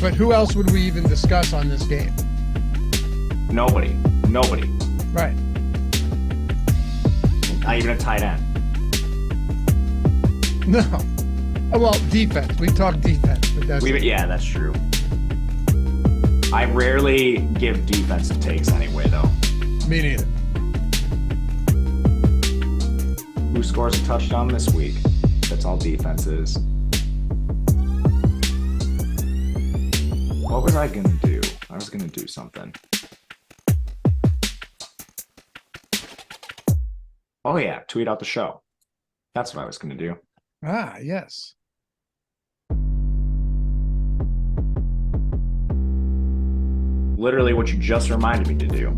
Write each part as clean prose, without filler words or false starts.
but who else would we even discuss on this game? Nobody. Right. Not even a tight end. No. Oh, well, defense. We talk defense, but that's true. I rarely give defensive takes anyway, though. Me neither. Who scores a touchdown this week? That's all defense is. What was I going to do? I was going to do something. Oh, yeah. Tweet out the show. That's what I was going to do. Ah, yes. Literally what you just reminded me to do.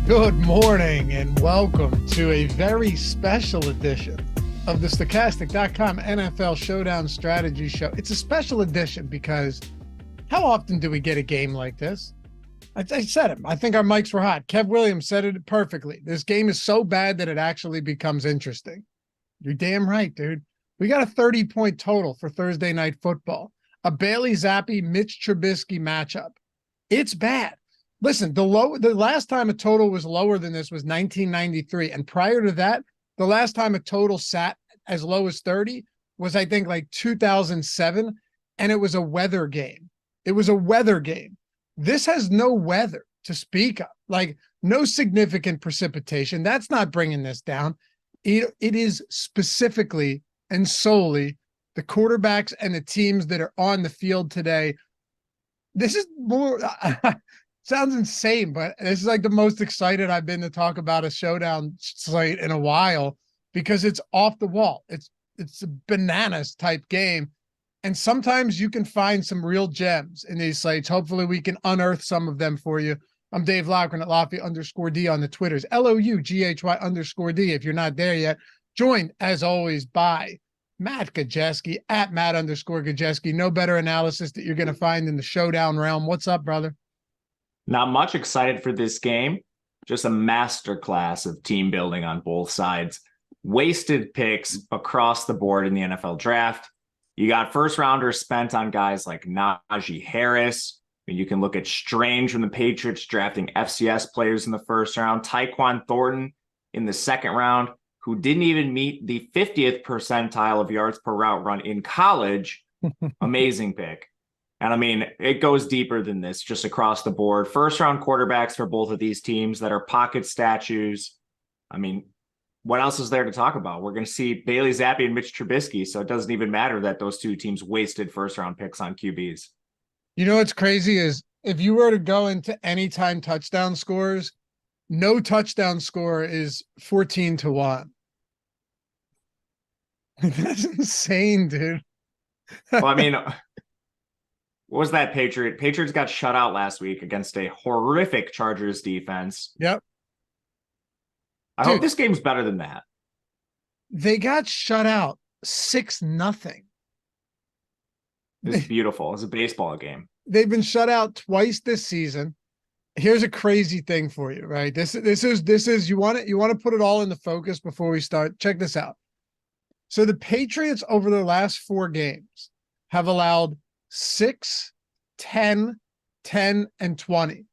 Good morning and welcome to a very special edition of the Stochastic.com NFL Showdown Strategy Show. It's a special edition because how often do we get a game like this? I said it. I think our mics were hot. Kev Williams said it perfectly. This game is so bad that it actually becomes interesting. You're damn right, dude. We got a 30-point total for Thursday Night Football. A Bailey Zappi, Mitch Trubisky matchup. It's bad. Listen, the last time a total was lower than this was 1993. And prior to that, the last time a total sat as low as 30 was, I think, like 2007. And it was a weather game. This has no weather to speak of, like no significant precipitation. That's not bringing this down. It is specifically and solely the quarterbacks and the teams that are on the field today. This is more... Sounds insane, but this is like the most excited I've been to talk about a showdown slate in a while because it's off the wall. It's a bananas type game. And sometimes you can find some real gems in these slates. Hopefully we can unearth some of them for you. I'm Dave Loughran at Lafayette_D on the Twitters, LOUGHY_D if you're not there yet. Joined as always by Matt Gajewski at Matt_Gajewski. No better analysis that you're going to find in the showdown realm. What's up, brother? Not much excited for this game. Just a masterclass of team building on both sides. Wasted picks across the board in the NFL draft. You got first rounders spent on guys like Najee Harris. You can look at Strange from the Patriots drafting FCS players in the first round. Tyquan Thornton in the second round, who didn't even meet the 50th percentile of yards per route run in college. Amazing pick. And I mean, it goes deeper than this, just across the board. First round quarterbacks for both of these teams that are pocket statues. I mean, what else is there to talk about? We're going to see Bailey Zappi and Mitch Trubisky, so it doesn't even matter that those two teams wasted first round picks on QBs. You know what's crazy is if you were to go into anytime touchdown scores, no touchdown score is 14-1. That's insane, dude. Well, I mean... What was that Patriots got shut out last week against a horrific Chargers defense. Yep. I hope this game's better than that. They got shut out 6-0. It's beautiful. It's a baseball game. They've been shut out twice this season. Here's a crazy thing for you, right? This is you want to put it all in the focus before we start. Check this out. So the Patriots over their last 4 games have allowed 6, 10, 10, and 20.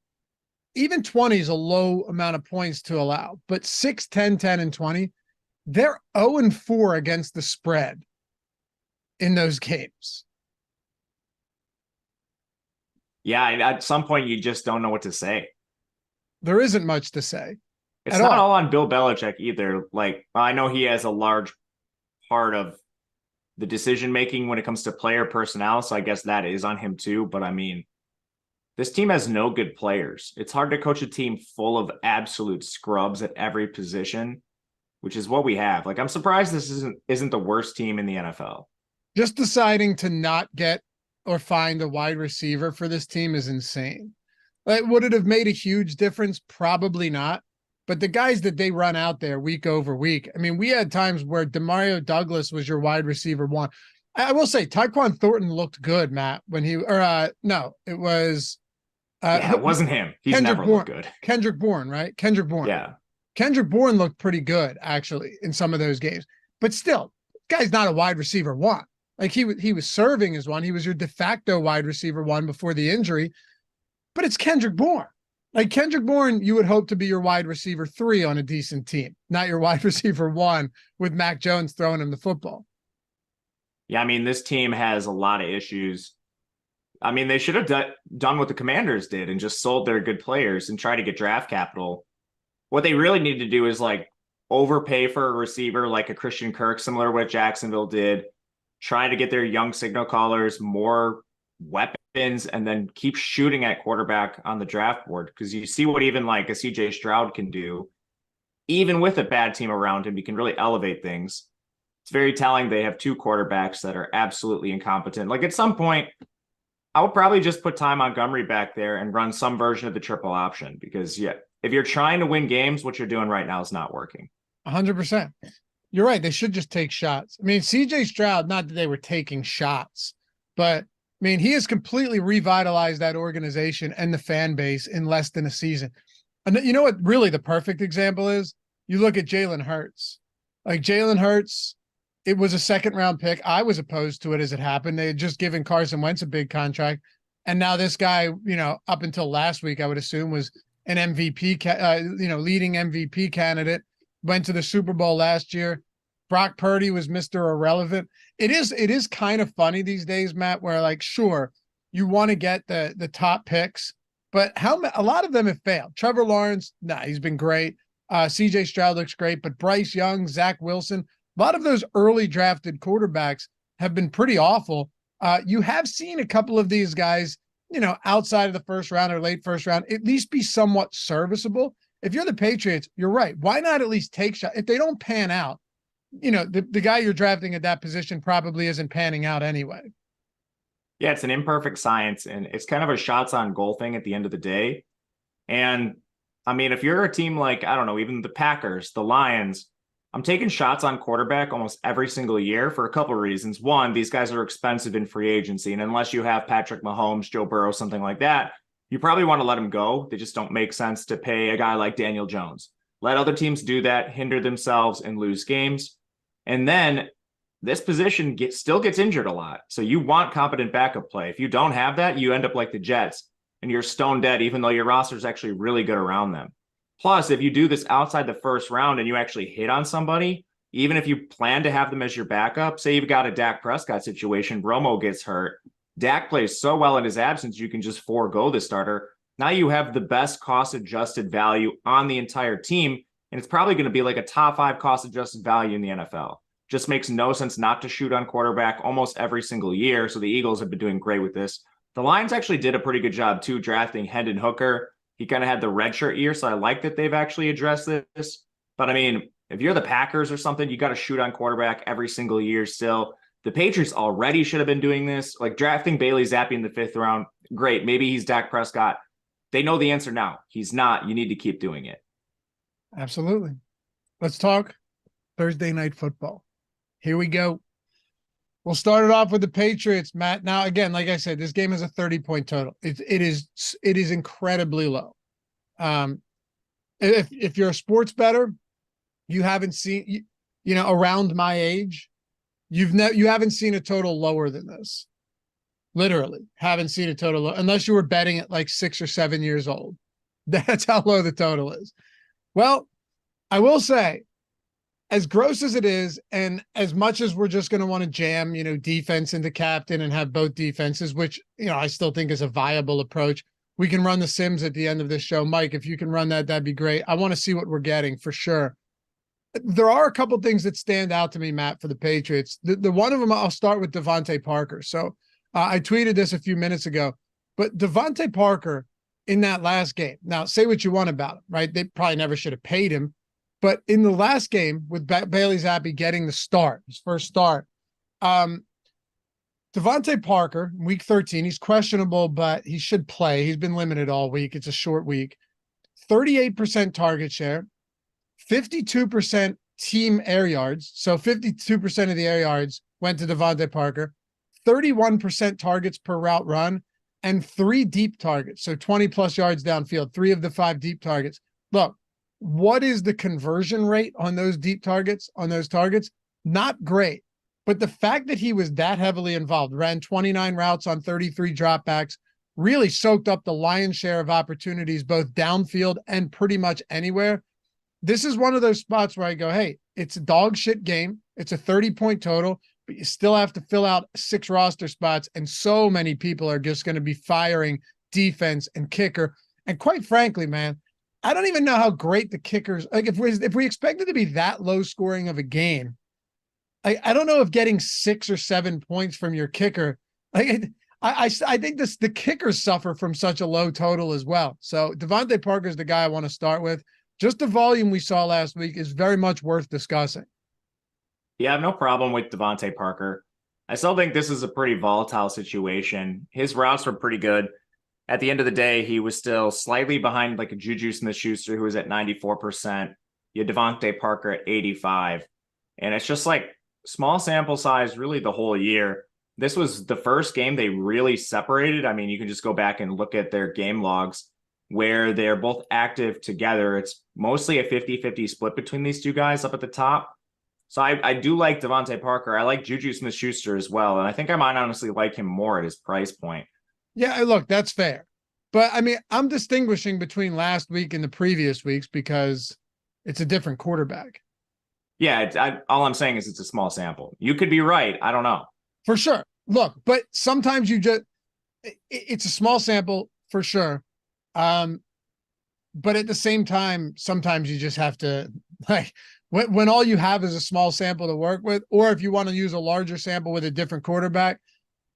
Even 20 is a low amount of points to allow, but 6, 10, 10, and 20, they're 0-4 against the spread in those games. Yeah, at some point you just don't know what to say. There isn't much to say. It's not all on Bill Belichick either. Like, I know he has a large part of the decision-making when it comes to player personnel, so I guess that is on him too. But I mean, this team has no good players. It's hard to coach a team full of absolute scrubs at every position, which is what we have. Like, I'm surprised this isn't the worst team in the NFL. Just deciding to not get or find a wide receiver for this team is insane. Like, would it have made a huge difference? Probably not. But the guys that they run out there week over week, I mean, we had times where Demario Douglas was your wide receiver 1. I will say Tyquan Thornton looked good, Matt, when no, it was it wasn't him. He's Kendrick never Bourne, looked good. Kendrick Bourne, right? Kendrick Bourne. Yeah. Kendrick Bourne looked pretty good actually in some of those games, but still, guy's not a wide receiver one. Like he was serving as one. He was your de facto wide receiver one before the injury, but it's Kendrick Bourne. Like Kendrick Bourne, you would hope to be your wide receiver 3 on a decent team, not your wide receiver 1 with Mac Jones throwing him the football. Yeah, I mean, this team has a lot of issues. I mean, they should have done what the Commanders did and just sold their good players and try to get draft capital. What they really need to do is like overpay for a receiver like a Christian Kirk, similar to what Jacksonville did, try to get their young signal callers more weapons, and then keep shooting at quarterback on the draft board. Because you see what even like a CJ Stroud can do. Even with a bad team around him, he can really elevate things. It's very telling they have 2 quarterbacks that are absolutely incompetent. Like at some point, I would probably just put Ty Montgomery back there and run some version of the triple option because, yeah, if you're trying to win games, what you're doing right now is not working. 100%. You're right. They should just take shots. I mean, CJ Stroud, not that they were taking shots, but I mean, he has completely revitalized that organization and the fan base in less than a season. And you know what really the perfect example is? You look at Jalen Hurts. Like Jalen Hurts, it was a 2nd-round pick. I was opposed to it as it happened. They had just given Carson Wentz a big contract. And now this guy, up until last week, I would assume was an MVP, leading MVP candidate, went to the Super Bowl last year. Brock Purdy was Mr. Irrelevant. It is kind of funny these days, Matt, where like, sure, you want to get the top picks, but a lot of them have failed. Trevor Lawrence, he's been great. CJ Stroud looks great, but Bryce Young, Zach Wilson, a lot of those early drafted quarterbacks have been pretty awful. You have seen a couple of these guys, outside of the 1st round or late 1st round, at least be somewhat serviceable. If you're the Patriots, you're right. Why not at least take shots? If they don't pan out, the guy you're drafting at that position probably isn't panning out anyway. Yeah, it's an imperfect science, and it's kind of a shots on goal thing at the end of the day. And I mean, if you're a team like, I don't know, even the Packers, the Lions, I'm taking shots on quarterback almost every single year for a couple of reasons. One, these guys are expensive in free agency, and unless you have Patrick Mahomes, Joe Burrow, something like that, you probably want to let them go. They just don't make sense to pay a guy like Daniel Jones. Let other teams do that, hinder themselves, and lose games. And then this position still gets injured a lot. So you want competent backup play. If you don't have that, you end up like the Jets, and you're stone dead, even though your roster is actually really good around them. Plus, if you do this outside the 1st round and you actually hit on somebody, even if you plan to have them as your backup, say you've got a Dak Prescott situation, Romo gets hurt, Dak plays so well in his absence, you can just forego the starter. Now you have the best cost-adjusted value on the entire team, and it's probably going to be like a top 5 cost-adjusted value in the NFL. Just makes no sense not to shoot on quarterback almost every single year, so the Eagles have been doing great with this. The Lions actually did a pretty good job, too, drafting Hendon Hooker. He kind of had the redshirt year, so I like that they've actually addressed this. But, I mean, if you're the Packers or something, you got to shoot on quarterback every single year still. The Patriots already should have been doing this. Like drafting Bailey Zappi in the 5th round, great. Maybe he's Dak Prescott. They know the answer now. He's not. You need to keep doing it. Absolutely. Let's talk Thursday Night Football. Here we go. We'll start it off with the Patriots, Matt. Now, again, like I said, this game is a 30-point total. It is incredibly low. If you're a sports bettor, you haven't seen, around my age, you haven't seen a total lower than this. Literally, haven't seen a total unless you were betting at like 6 or 7 years old. That's how low the total is. Well, I will say, as gross as it is, and as much as we're just going to want to jam, defense into captain and have both defenses, which, I still think is a viable approach. We can run the Sims at the end of this show. Mike, if you can run that, that'd be great. I want to see what we're getting for sure. There are a couple things that stand out to me, Matt, for the Patriots. The one of them, I'll start with Devontae Parker. So I tweeted this a few minutes ago, but Devontae Parker in that last game, now say what you want about him, right? They probably never should have paid him. But in the last game with Bailey Zappi getting the start, his first start, Devontae Parker, week 13, he's questionable, but he should play. He's been limited all week. It's a short week. 38% target share, 52% team air yards. So 52% of the air yards went to Devontae Parker, 31% targets per route run, and 3 deep targets. So 20 plus yards downfield, 3 of the 5 deep targets. Look, what is the conversion rate on those deep targets, on those targets? Not great. But the fact that he was that heavily involved, ran 29 routes on 33 dropbacks, really soaked up the lion's share of opportunities, both downfield and pretty much anywhere. This is one of those spots where I go, hey, it's a dog shit game. It's a 30-point total, but you still have to fill out 6 roster spots. And so many people are just going to be firing defense and kicker. And quite frankly, man, I don't even know how great the kickers, like if we expect it to be that low scoring of a game, I don't know if getting 6 or 7 points from your kicker, like I think the kickers suffer from such a low total as well. So Devontae Parker is the guy I want to start with. Just the volume we saw last week is very much worth discussing. Yeah, I have no problem with Devontae Parker. I still think this is a pretty volatile situation. His routes were pretty good. At the end of the day, he was still slightly behind like a Juju Smith-Schuster, who was at 94%. You had Devontae Parker at 85%. And it's just like small sample size really the whole year. This was the first game they really separated. I mean, you can just go back and look at their game logs where they're both active together. It's mostly a 50-50 split between these two guys up at the top. So I do like Devontae Parker. I like Juju Smith-Schuster as well. And I think I might honestly like him more at his price point. Yeah, look, that's fair. But I mean, I'm distinguishing between last week and the previous weeks because it's a different quarterback. Yeah, all I'm saying is it's a small sample. You could be right. I don't know. For sure. Look, but sometimes it's a small sample for sure. But at the same time, sometimes you just have to, like, when all you have is a small sample to work with, or if you want to use a larger sample with a different quarterback,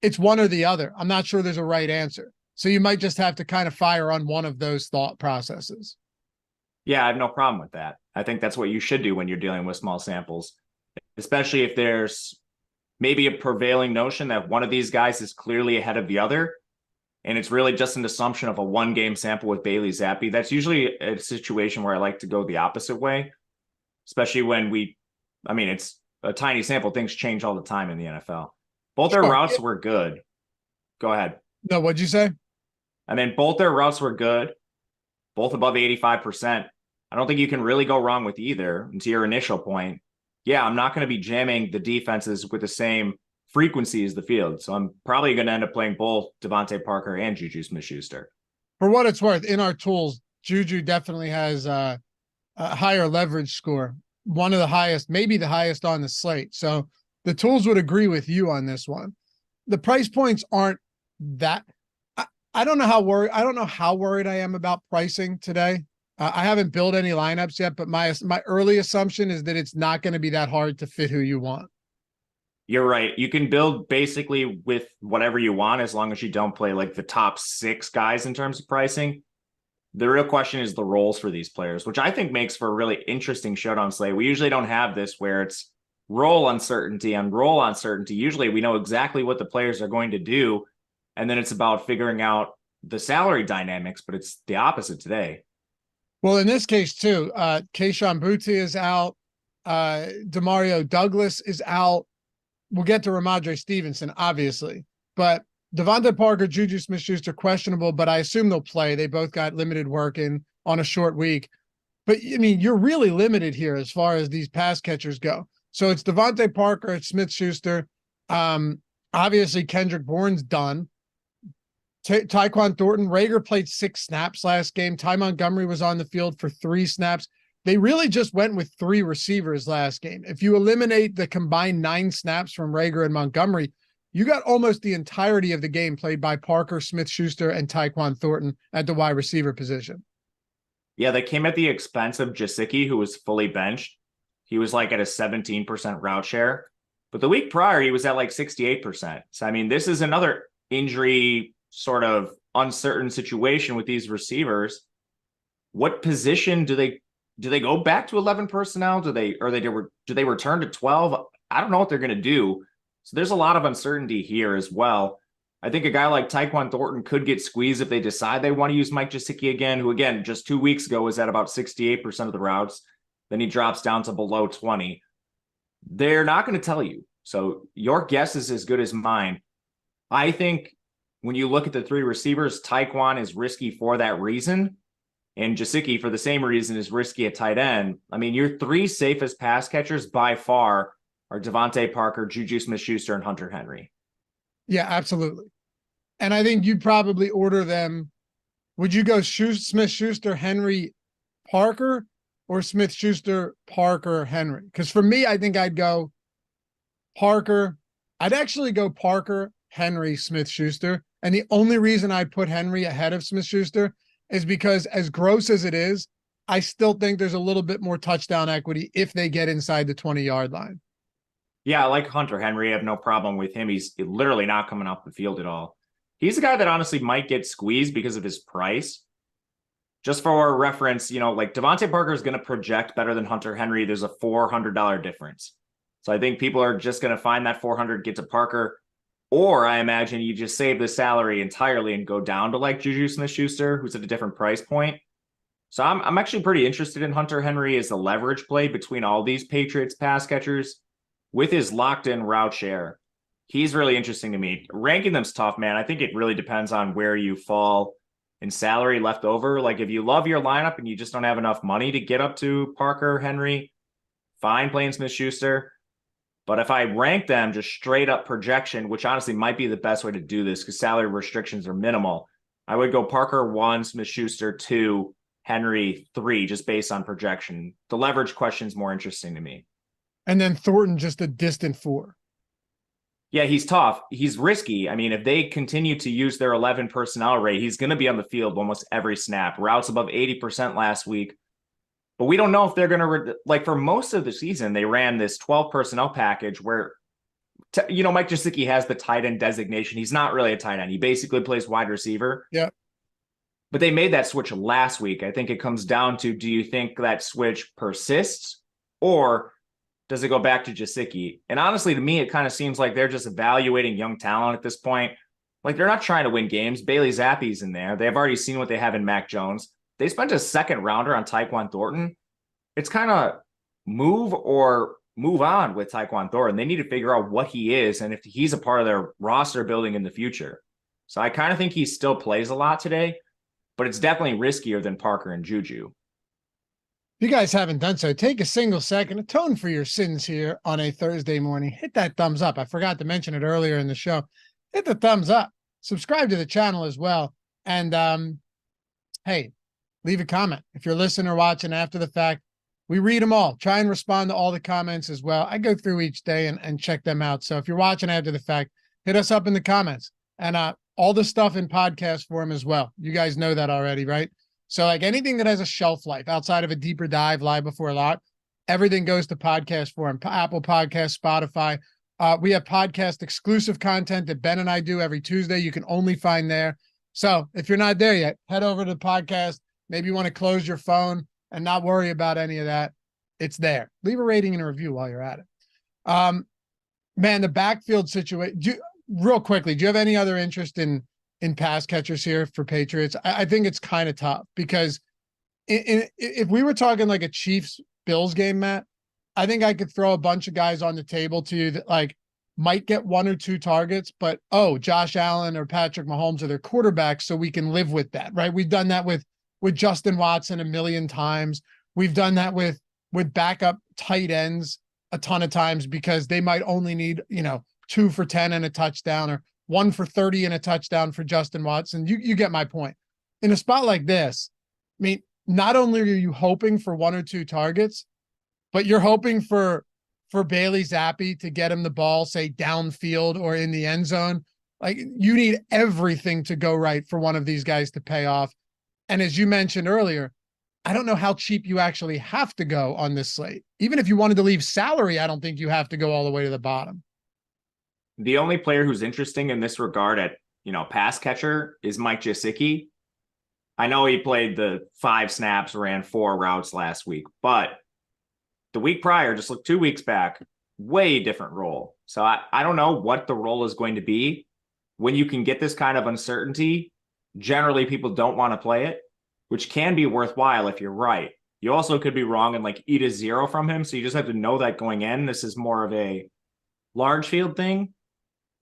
it's one or the other. I'm not sure there's a right answer. So you might just have to kind of fire on one of those thought processes. Yeah, I have no problem with that. I think that's what you should do when you're dealing with small samples, especially if there's maybe a prevailing notion that one of these guys is clearly ahead of the other. And it's really just an assumption of a 1-game sample with Bailey Zappi. That's usually a situation where I like to go the opposite way, especially when it's a tiny sample. Things change all the time in the NFL. Both their routes were good. Go ahead. No, what'd you say? I mean, both their routes were good, both above 85%. I don't think you can really go wrong with either. And to your initial point, yeah, I'm not going to be jamming the defenses with the same frequency as the field. So I'm probably going to end up playing both Devontae Parker and Juju Smith-Schuster. For what it's worth, in our tools, Juju definitely has a higher leverage score, one of the highest, maybe the highest on the slate. So the tools would agree with you on this one. The price points aren't that. I don't know how worried I am about pricing today. I haven't built any lineups yet, but my early assumption is that it's not going to be that hard to fit who you want. You're right. You can build basically with whatever you want as long as you don't play like the top 6 guys in terms of pricing. The real question is the roles for these players, which I think makes for a really interesting showdown slate. We usually don't have this where it's role uncertainty on role uncertainty. Usually we know exactly what the players are going to do, and then it's about figuring out the salary dynamics, but it's the opposite today. Well, in this case too, Kayshon Boutte is out. Demario Douglas is out. We'll get to Ramondre Stevenson, obviously, but Devontae Parker, Juju Smith-Schuster, questionable, but I assume they'll play. They both got limited work in on a short week. But I mean, you're really limited here as far as these pass catchers go. So it's Devontae Parker, it's Smith-Schuster. Obviously, Kendrick Bourne's done. Tyquan Thornton, Rager played 6 snaps last game. Ty Montgomery was on the field for 3 snaps. They really just went with 3 receivers last game. If you eliminate the combined 9 snaps from Rager and Montgomery, you got almost the entirety of the game played by Parker, Smith-Schuster, and Tyquan Thornton at the wide receiver position. Yeah, they came at the expense of Gajewski, who was fully benched. He was like at a 17% route share. But the week prior, he was at like 68%. So, I mean, this is another injury sort of uncertain situation with these receivers. What position do they go back to 11 personnel? Do they return to 12? I don't know what they're going to do. So there's a lot of uncertainty here as well. I think a guy like Tyquan Thornton could get squeezed if they decide they want to use Mike Gesicki again, who again, just 2 weeks ago was at about 68% of the routes. Then he drops down to below 20. They're not going to tell you. So your guess is as good as mine. I think when you look at the three receivers, Tyquan is risky for that reason. And Gajewski, for the same reason, is risky at tight end. I mean, your three safest pass catchers by far are Devontae Parker, Juju Smith-Schuster, and Hunter Henry. Yeah, absolutely. And I think you'd probably order them. Would you go Smith-Schuster, Henry, Parker, or Smith-Schuster, Parker, Henry? Because for me, I think I'd go Parker. I'd actually go Parker, Henry, Smith-Schuster. And the only reason I'd put Henry ahead of Smith-Schuster is because, as gross as it is, I still think there's a little bit more touchdown equity if they get inside the 20-yard line. Yeah, I like Hunter Henry. I have no problem with him. He's literally not coming off the field at all. He's a guy that honestly might get squeezed because of his price. Just for reference, like Devontae Parker is going to project better than Hunter Henry. There's a $400 difference. So I think people are just going to find that 400, get to Parker. Or I imagine you just save the salary entirely and go down to like Juju Smith-Schuster, who's at a different price point. So I'm actually pretty interested in Hunter Henry as the leverage play between all these Patriots pass catchers with his locked in route share. He's really interesting to me. Ranking them's tough, man. I think it really depends on where you fall in salary left over. Like if you love your lineup and you just don't have enough money to get up to Parker, Henry, fine playing Smith-Schuster. But if I rank them just straight up projection, which honestly might be the best way to do this because salary restrictions are minimal, I would go Parker 1, Smith-Schuster 2, Henry 3, just based on projection. The leverage question is more interesting to me. And then Thornton just a distant 4. Yeah, he's tough. He's risky. I mean, if they continue to use their 11 personnel rate, he's going to be on the field almost every snap. Routes above 80% last week. But we don't know if they're going to, like for most of the season, they ran this 12 personnel package where, Mike Gajewski has the tight end designation. He's not really a tight end. He basically plays wide receiver. Yeah. But they made that switch last week. I think it comes down to, do you think that switch persists or does it go back to Gajewski? And honestly, to me, it kind of seems like they're just evaluating young talent at this point. Like they're not trying to win games. Bailey Zappi's in there. They've already seen what they have in Mac Jones. They spent a second rounder on Tyquan Thornton. It's kind of move or move on with Tyquan Thornton. They need to figure out what he is and if he's a part of their roster building in the future. So I kind of think he still plays a lot today, but it's definitely riskier than Parker and Juju. If you guys haven't done so, take a single second, atone for your sins here on a Thursday morning. Hit that thumbs up. I forgot to mention it earlier in the show. Hit the thumbs up. Subscribe to the channel as well. And hey, leave a comment. If you're listening or watching after the fact, we read them all. Try and respond to all the comments as well. I go through each day and check them out. So if you're watching after the fact, hit us up in the comments. And all the stuff in podcast form as well. You guys know that already, right? So like anything that has a shelf life outside of a deeper dive, live before lock, everything goes to podcast form, Apple Podcasts, Spotify. We have podcast exclusive content that Ben and I do every Tuesday. You can only find there. So if you're not there yet, head over to the podcast. Maybe you want to close your phone and not worry about any of that. It's there. Leave a rating and a review while you're at it. Man, the backfield situation, real quickly, do you have any other interest in pass catchers here for Patriots? I think it's kind of tough because if we were talking like a Chiefs-Bills game, Matt, I think I could throw a bunch of guys on the table to you that like might get 1 or 2 targets, but Josh Allen or Patrick Mahomes are their quarterbacks, so we can live with that, right? We've done that with Justin Watson a million times. We've done that with backup tight ends a ton of times because they might only need, 2 for 10 and a touchdown or 1 for 30 and a touchdown for Justin Watson. You get my point. In a spot like this, I mean, not only are you hoping for 1 or 2 targets, but you're hoping for Bailey Zappi to get him the ball, say downfield or in the end zone. Like you need everything to go right for one of these guys to pay off. And as you mentioned earlier, I don't know how cheap you actually have to go on this slate. Even if you wanted to leave salary, I don't think you have to go all the way to the bottom. The only player who's interesting in this regard at, pass catcher is Mike Gajewski. I know he played the 5 snaps, ran 4 routes last week, but the week prior, just look 2 weeks back, way different role. So I don't know what the role is going to be. When you can get this kind of uncertainty, generally people don't want to play it, which can be worthwhile if you're right. You also could be wrong and like eat a 0 from him. So you just have to know that going in. This is more of a large field thing.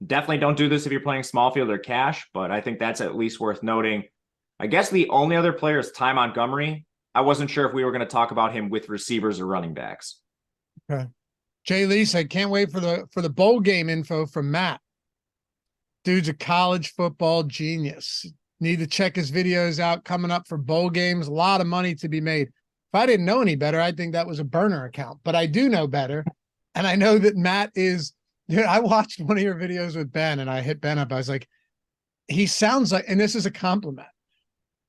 Definitely don't do this if you're playing small field or cash, but I think that's at least worth noting. I guess the only other player is Ty Montgomery. I wasn't sure if we were going to talk about him with receivers or running backs. Okay. Jay Lee said, can't wait for the bowl game info from Matt. Dude's a college football genius. Need to check his videos out coming up for bowl games. A lot of money to be made. If I didn't know any better, I'd think that was a burner account, but I do know better. And I know that Matt is, dude, I watched one of your videos with Ben and I hit Ben up. I was like, he sounds like, and this is a compliment.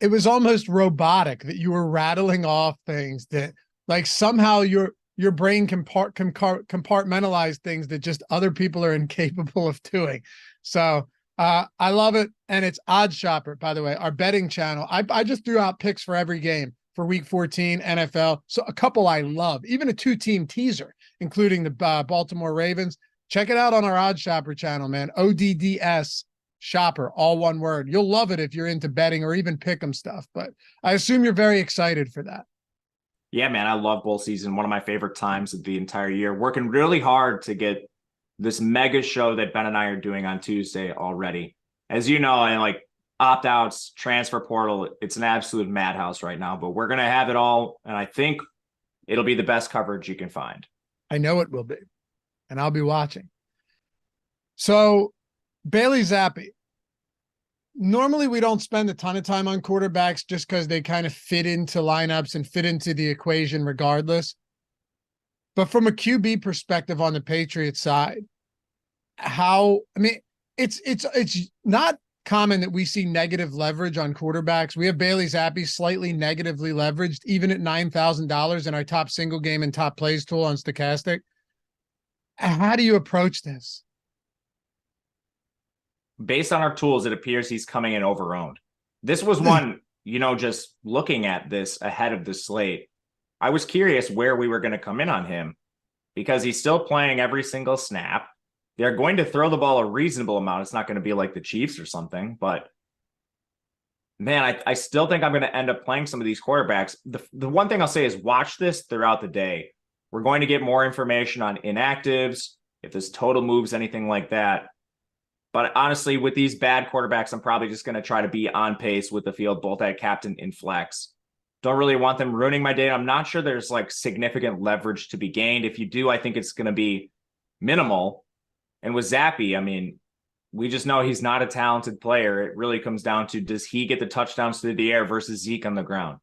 It was almost robotic that you were rattling off things that like somehow your brain compartmentalize things that just other people are incapable of doing. So I love it. And it's Odd Shopper, by the way, our betting channel. I just threw out picks for every game for week 14 NFL. So a couple I love, even a 2-team teaser, including the Baltimore Ravens. Check it out on our Odd Shopper channel, man. ODDS Shopper, all one word. You'll love it if you're into betting or even pick 'em stuff, but I assume you're very excited for that. Yeah, man, I love bowl season. One of my favorite times of the entire year. Working really hard to get this mega show that Ben and I are doing on Tuesday already. As you know, and like opt-outs, transfer portal, it's an absolute madhouse right now, but we're going to have it all. And I think it'll be the best coverage you can find. I know it will be, and I'll be watching. So Bailey Zappi, normally we don't spend a ton of time on quarterbacks just because they kind of fit into lineups and fit into the equation regardless. But from a QB perspective on the Patriots side, it's not common that we see negative leverage on quarterbacks. We have Bailey Zappi slightly negatively leveraged, even at $9,000 in our top single game and top plays tool on Stochastic. How do you approach this? Based on our tools, it appears he's coming in over-owned. This was one, just looking at this ahead of the slate, I was curious where we were going to come in on him because he's still playing every single snap. They're going to throw the ball a reasonable amount. It's not going to be like the Chiefs or something, but man, I still think I'm going to end up playing some of these quarterbacks. The one thing I'll say is watch this throughout the day. We're going to get more information on inactives, if this total moves, anything like that. But honestly, with these bad quarterbacks, I'm probably just going to try to be on pace with the field, both at captain and flex. Don't really want them ruining my day. I'm not sure there's like significant leverage to be gained. If you do, I think it's going to be minimal. And with Zappi, I mean, we just know he's not a talented player. It really comes down to, does he get the touchdowns through the air versus Zeke on the ground?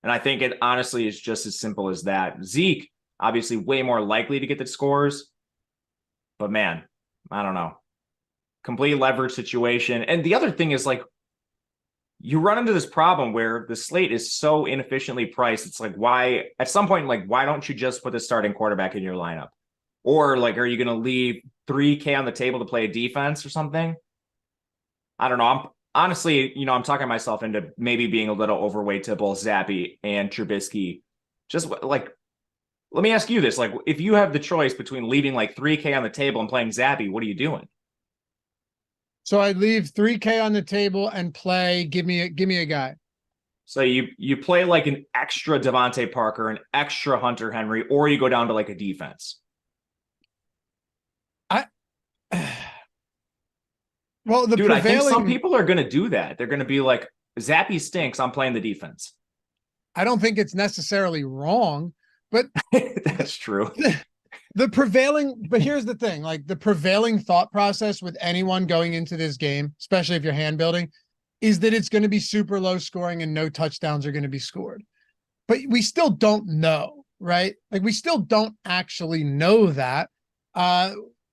And I think it honestly is just as simple as that. Zeke, obviously way more likely to get the scores. But man, I don't know. Complete leverage situation. And the other thing is like, you run into this problem where the slate is so inefficiently priced. It's like, why, at some point, like, why don't you just put the starting quarterback in your lineup? Or like, are you going to leave $3K on the table to play a defense or something? I don't know. I'm honestly, I'm talking myself into maybe being a little overweight to both Zappi and Trubisky. Just like, let me ask you this. Like, if you have the choice between leaving like $3K on the table and playing Zappi, what are you doing? So I'd leave $3K on the table and play. Give me a guy. So you play like an extra Devontae Parker, an extra Hunter Henry, or you go down to like a defense. Well, I think some people are going to do that. They're going to be like, Zappi stinks, I'm playing the defense. I don't think it's necessarily wrong, but that's true. But here's the thing, like the prevailing thought process with anyone going into this game, especially if you're hand building, is that it's going to be super low scoring and no touchdowns are going to be scored. But we still don't know, right? Like we still don't actually know that.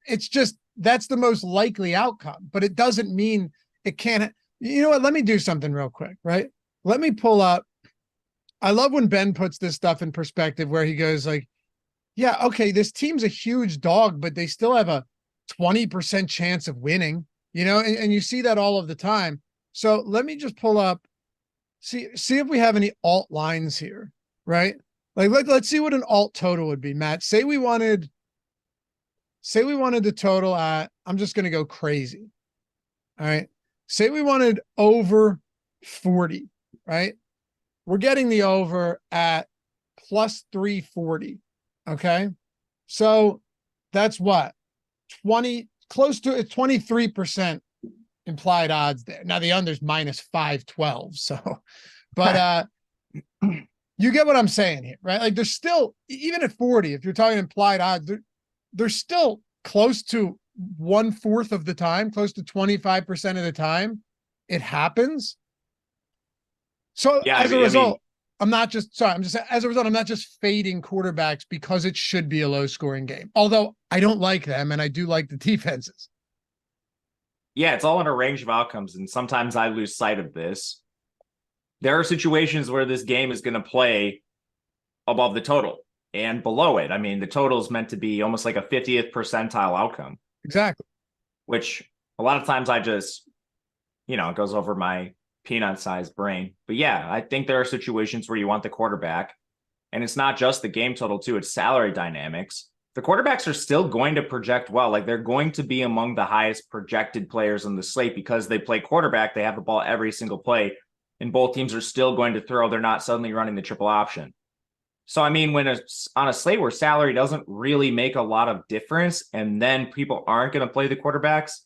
It's just, that's the most likely outcome, but it doesn't mean it can't. You know what? Let me do something real quick, right? Let me pull up. I love when Ben puts this stuff in perspective where he goes like, yeah, okay, this team's a huge dog, but they still have a 20% chance of winning, and you see that all of the time. So let me just pull up, see if we have any alt lines here, right? Like, let's see what an alt total would be, Matt. Say we wanted the total at, I'm just going to go crazy. All right. Say we wanted over 40, right? We're getting the over at plus 340. Okay. So that's what? close to it's 23% implied odds there. Now the under's minus 512. So, but you get what I'm saying here, right? Like there's still, even at 40, if you're talking implied odds, they're still close to 1/4 of the time, close to 25% of the time it happens. So as a result, I'm just saying, as a result, I'm not just fading quarterbacks because it should be a low scoring game. Although I don't like them and I do like the defenses. Yeah, it's all in a range of outcomes. And sometimes I lose sight of this. There are situations where this game is going to play above the total and below it. I mean, the total is meant to be almost like a 50th percentile outcome. Exactly. Which a lot of times I just, it goes over my peanut-sized brain. But yeah, I think there are situations where you want the quarterback, and it's not just the game total too, it's salary dynamics. The quarterbacks are still going to project well. Like they're going to be among the highest projected players on the slate because they play quarterback. They have the ball every single play, and both teams are still going to throw. They're not suddenly running the triple option. So, I mean, when it's on a slate where salary doesn't really make a lot of difference, and then people aren't going to play the quarterbacks,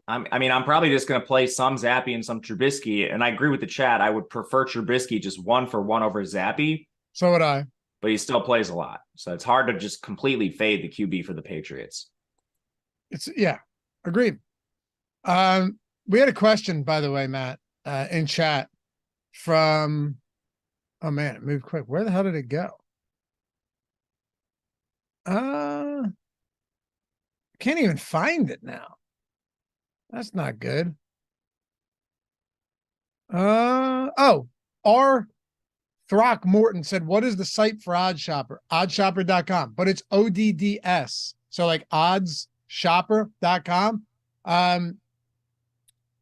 I'm probably just going to play some Zappy and some Trubisky. And I agree with the chat. I would prefer Trubisky just 1-for-1 over Zappy. So would I. But he still plays a lot. So it's hard to just completely fade the QB for the Patriots. Agreed. We had a question, by the way, Matt, in chat from, oh man, it moved quick. Where the hell did it go? Can't even find it now. That's not good. R. Throckmorton said, what is the site for OddsShopper? Oddshopper.com, but it's ODDS. So like oddsshopper.com.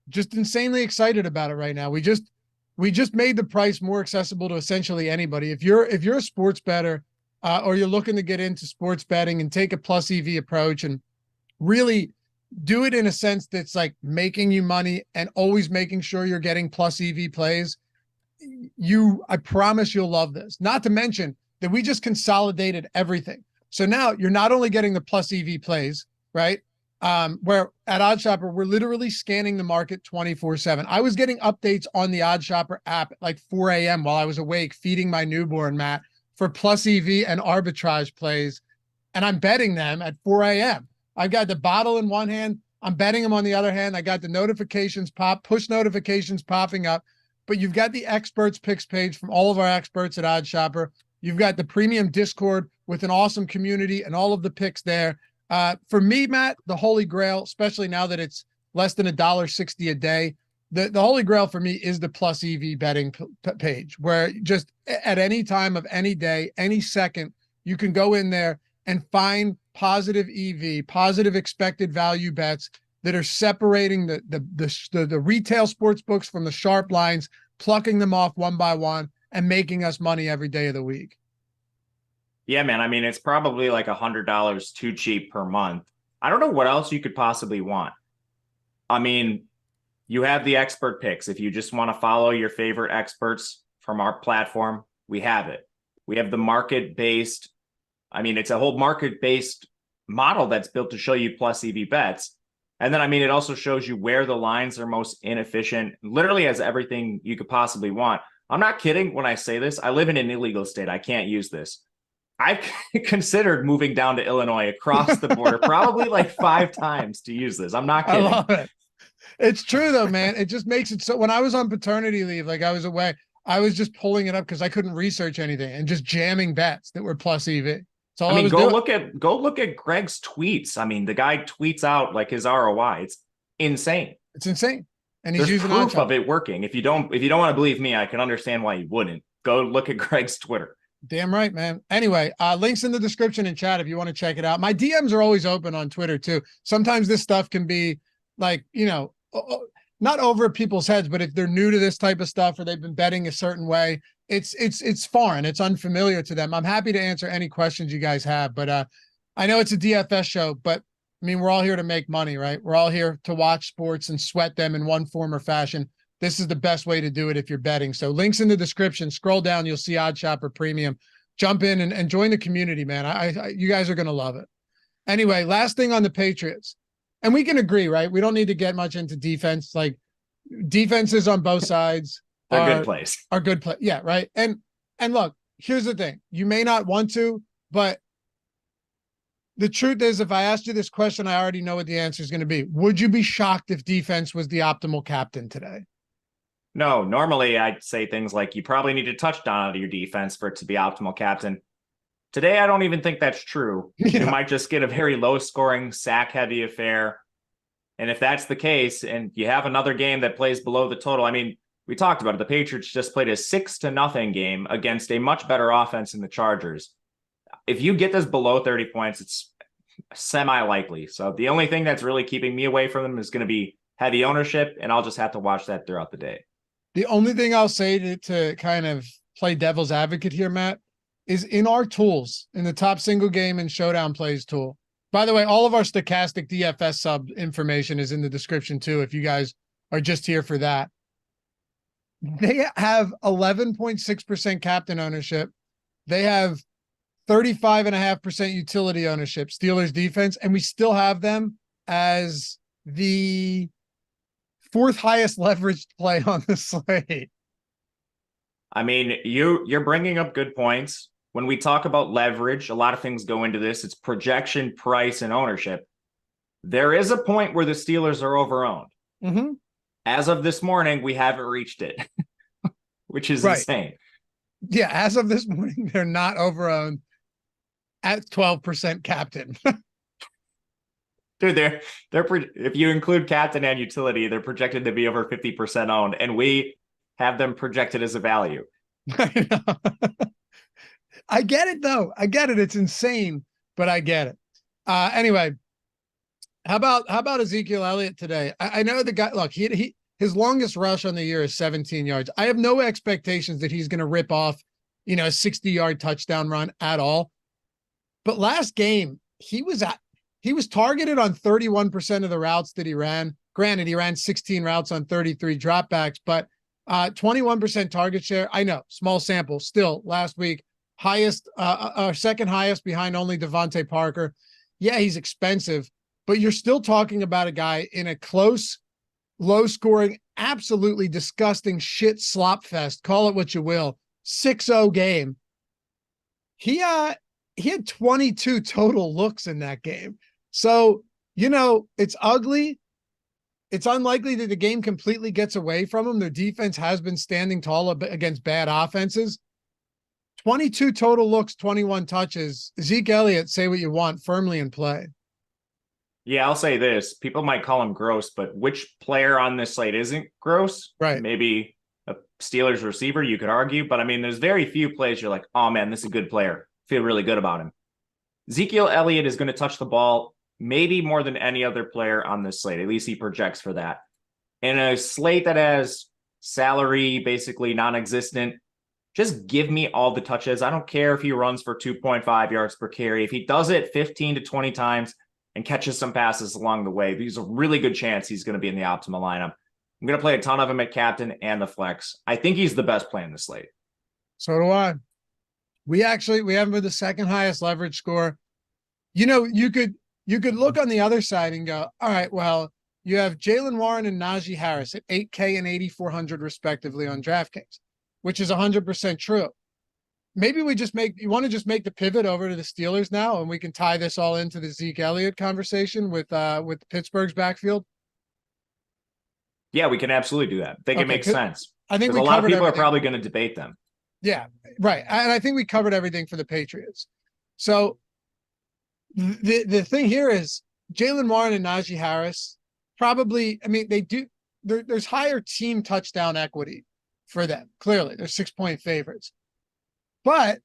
Just insanely excited about it right now. We just made the price more accessible to essentially anybody. If you're a sports bettor, or you're looking to get into sports betting and take a plus EV approach and really do it in a sense that's like making you money and always making sure you're getting plus EV plays, I promise you'll love this. Not to mention that we just consolidated everything. So now you're not only getting the plus EV plays, right? Where at OddsShopper, we're literally scanning the market 24/7. I was getting updates on the OddsShopper app at like 4 a.m. while I was awake, feeding my newborn, Matt, for plus EV and arbitrage plays. And I'm betting them at 4 a.m. I've got the bottle in one hand. I'm betting them on the other hand. I got the notifications push notifications popping up. But you've got the experts picks page from all of our experts at OddsShopper. You've got the premium Discord with an awesome community and all of the picks there. For me, Matt, the holy grail, especially now that it's less than $1.60 a day, the holy grail for me is the plus EV betting page, where just at any time of any day, any second, you can go in there and find positive EV, positive expected value bets that are separating the retail sports books from the sharp lines, plucking them off one by one, and making us money every day of the week. Yeah, man. I mean, it's probably like $100 too cheap per month. I don't know what else you could possibly want. I mean, you have the expert picks. If you just want to follow your favorite experts from our platform, we have it. We have the market-based. I mean, it's a whole market-based model that's built to show you plus EV bets. And then, I mean, it also shows you where the lines are most inefficient. Literally has everything you could possibly want. I'm not kidding when I say this. I live in an illegal state. I can't use this. I've considered moving down to Illinois across the border probably like 5 times to use this. I'm not kidding. I love it. It's true though, man. It just makes it so when I was on paternity leave, like I was away, I was just pulling it up because I couldn't research anything and just jamming bets that were plus EV. So I mean, go look at Greg's tweets. I mean, the guy tweets out like his ROI. It's insane. It's insane. And he's There's using proof of it working. If you don't want to believe me, I can understand why you wouldn't. Go look at Greg's Twitter. Damn right, man. Anyway, links in the description and chat if you want to check it out. My DMs are always open on Twitter too. Sometimes this stuff can be like, not over people's heads, but if they're new to this type of stuff or they've been betting a certain way, it's foreign, it's unfamiliar to them. I'm happy to answer any questions you guys have, but I know it's a DFS show, but I mean, we're all here to make money, right? We're all here to watch sports and sweat them in one form or fashion. This is the best way to do it if you're betting. So links in the description, scroll down, you'll see OddsShopper Premium. Jump in and join the community, man. You guys are going to love it. Anyway, last thing on the Patriots. And we can agree, right? We don't need to get much into defense. Like defenses on both sides They're good plays. Are good play. Yeah, right. And look, here's the thing. You may not want to, but the truth is, if I asked you this question, I already know what the answer is going to be. Would you be shocked if defense was the optimal captain today? No, normally I'd say things like you probably need a touchdown out of your defense for it to be optimal captain. Today, I don't even think that's true. Yeah. You might just get a very low-scoring, sack-heavy affair. And if that's the case, and you have another game that plays below the total, I mean, we talked about it. The Patriots just played a 6-0 game against a much better offense in the Chargers. If you get this below 30 points, it's semi-likely. So the only thing that's really keeping me away from them is going to be heavy ownership, and I'll just have to watch that throughout the day. The only thing I'll say to kind of play devil's advocate here, Matt, is in our tools, in the top single game and Showdown plays tool. By the way, all of our stochastic DFS sub information is in the description too, if you guys are just here for that. They have 11.6% captain ownership. They have 35.5% utility ownership, Steelers defense, and we still have them as the fourth highest leveraged play on the slate. I mean, you're bringing up good points. When we talk about leverage, a lot of things go into this. It's projection, price, and ownership. There is a point where the Steelers are overowned. Mm-hmm. As of this morning, we haven't reached it, which is insane. Yeah, as of this morning, they're not overowned at 12% captain. Dude, they're if you include captain and utility, they're projected to be over 50% owned, and we have them projected as a value. I know. I get it though. I get it. It's insane, but I get it. Anyway, how about Ezekiel Elliott today? I know the guy, look, his longest rush on the year is 17 yards. I have no expectations that he's going to rip off, a 60-yard touchdown run at all. But last game, he was targeted on 31% of the routes that he ran. Granted, he ran 16 routes on 33 dropbacks, but 21% target share. I know, small sample. Still, last week, highest, second highest behind only Devontae Parker. Yeah, he's expensive, but you're still talking about a guy in a close, low-scoring, absolutely disgusting shit slop fest. Call it what you will. 6-0 game. He had 22 total looks in that game. So, it's ugly. It's unlikely that the game completely gets away from him. Their defense has been standing tall against bad offenses. 22 total looks, 21 touches. Zeke Elliott, say what you want, firmly in play. Yeah, I'll say this. People might call him gross, but which player on this slate isn't gross? Right. Maybe a Steelers receiver, you could argue. But, I mean, there's very few plays you're like, oh, man, this is a good player. Feel really good about him. Ezekiel Elliott is going to touch the ball maybe more than any other player on this slate. At least he projects for that. In a slate that has salary basically non-existent, just give me all the touches. I don't care if he runs for 2.5 yards per carry. If he does it 15 to 20 times and catches some passes along the way, there's a really good chance he's going to be in the optimal lineup. I'm going to play a ton of him at captain and the flex. I think he's the best play in the slate. So do I. We have him with the second highest leverage score. You could look on the other side and go, all right, well, you have Jaylen Warren and Najee Harris at 8K and 8,400 respectively on DraftKings, which is 100% true. Maybe you want to just make the pivot over to the Steelers now, and we can tie this all into the Zeke Elliott conversation with Pittsburgh's backfield. Yeah, we can absolutely do that. I think it makes sense. I think a lot of people are probably going to debate them. Yeah, right. And I think we covered everything for the Patriots. So the thing here is Jaylen Warren and Najee Harris probably, there's higher team touchdown equity for them. Clearly, they're 6-point favorites. But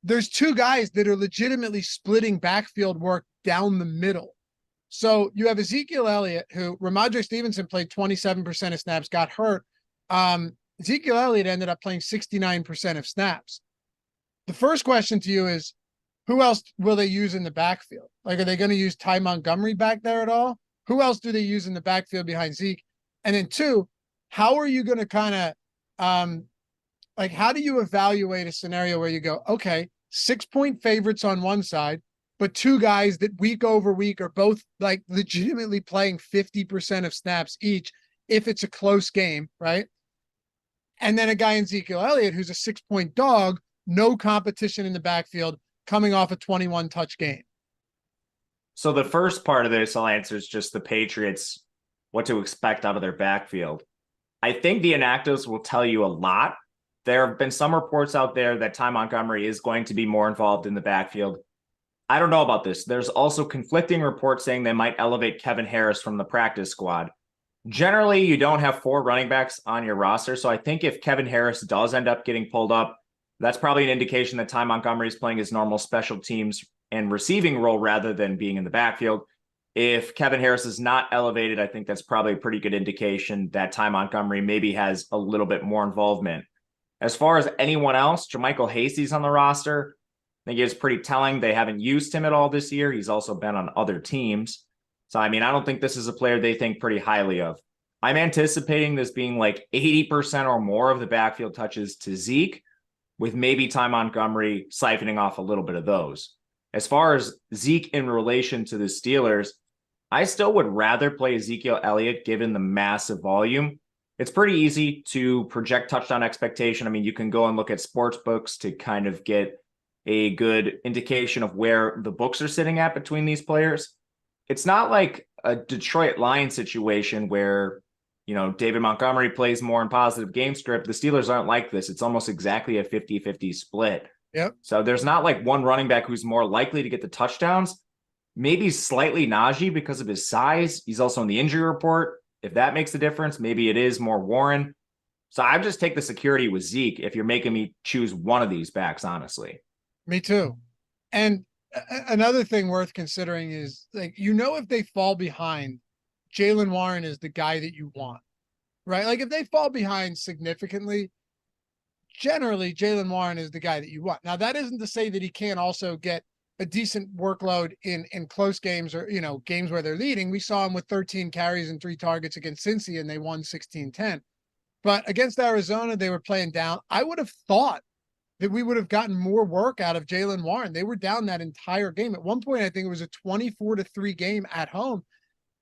there's two guys that are legitimately splitting backfield work down the middle. So you have Ezekiel Elliott, who Ramondre Stevenson played 27% of snaps, got hurt. Ezekiel Elliott ended up playing 69% of snaps. The first question to you is, who else will they use in the backfield? Like, are they going to use Ty Montgomery back there at all? Who else do they use in the backfield behind Zeke? And then two, how are you going to kind of, how do you evaluate a scenario where you go, okay, 6-point favorites on one side, but two guys that week over week are both like legitimately playing 50% of snaps each if it's a close game, right? And then a guy in Ezekiel Elliott who's a 6-point dog, no competition in the backfield, coming off a 21 touch game. So the first part of this, I'll answer, is just the Patriots, what to expect out of their backfield. I think the inactives will tell you a lot. There have been some reports out there that Ty Montgomery is going to be more involved in the backfield. I don't know about this. There's also conflicting reports saying they might elevate Kevin Harris from the practice squad. Generally, you don't have 4 running backs on your roster. So I think if Kevin Harris does end up getting pulled up, that's probably an indication that Ty Montgomery is playing his normal special teams and receiving role rather than being in the backfield. If Kevin Harris is not elevated, I think that's probably a pretty good indication that Ty Montgomery maybe has a little bit more involvement. As far as anyone else, JaMycal Hasty's on the roster. I think it's pretty telling. They haven't used him at all this year. He's also been on other teams. So, I mean, I don't think this is a player they think pretty highly of. I'm anticipating this being like 80% or more of the backfield touches to Zeke, with maybe Ty Montgomery siphoning off a little bit of those. As far as Zeke in relation to the Steelers, I still would rather play Ezekiel Elliott given the massive volume. It's pretty easy to project touchdown expectation. I mean, you can go and look at sports books to kind of get a good indication of where the books are sitting at between these players. It's not like a Detroit Lions situation where, you know, David Montgomery plays more in positive game script. The Steelers aren't like this. It's almost exactly a 50-50 split. Yep. So there's not like one running back who's more likely to get the touchdowns. Maybe slightly Najee because of his size. He's also in the injury report. If that makes a difference, maybe it is more Warren. So I just take the security with Zeke if you're making me choose one of these backs, honestly. Me too. And another thing worth considering is, like, you know, if they fall behind, Jaylen Warren is the guy that you want, right? Like if they fall behind significantly, generally Jaylen Warren is the guy that you want. Now, that isn't to say that he can't also get a decent workload in close games or, you know, games where they're leading. We saw him with 13 carries and 3 targets against Cincy and they won 16-10. But against Arizona, they were playing down. I would have thought that we would have gotten more work out of Jaylen Warren. They were down that entire game. At one point, I think it was a 24-3 game at home,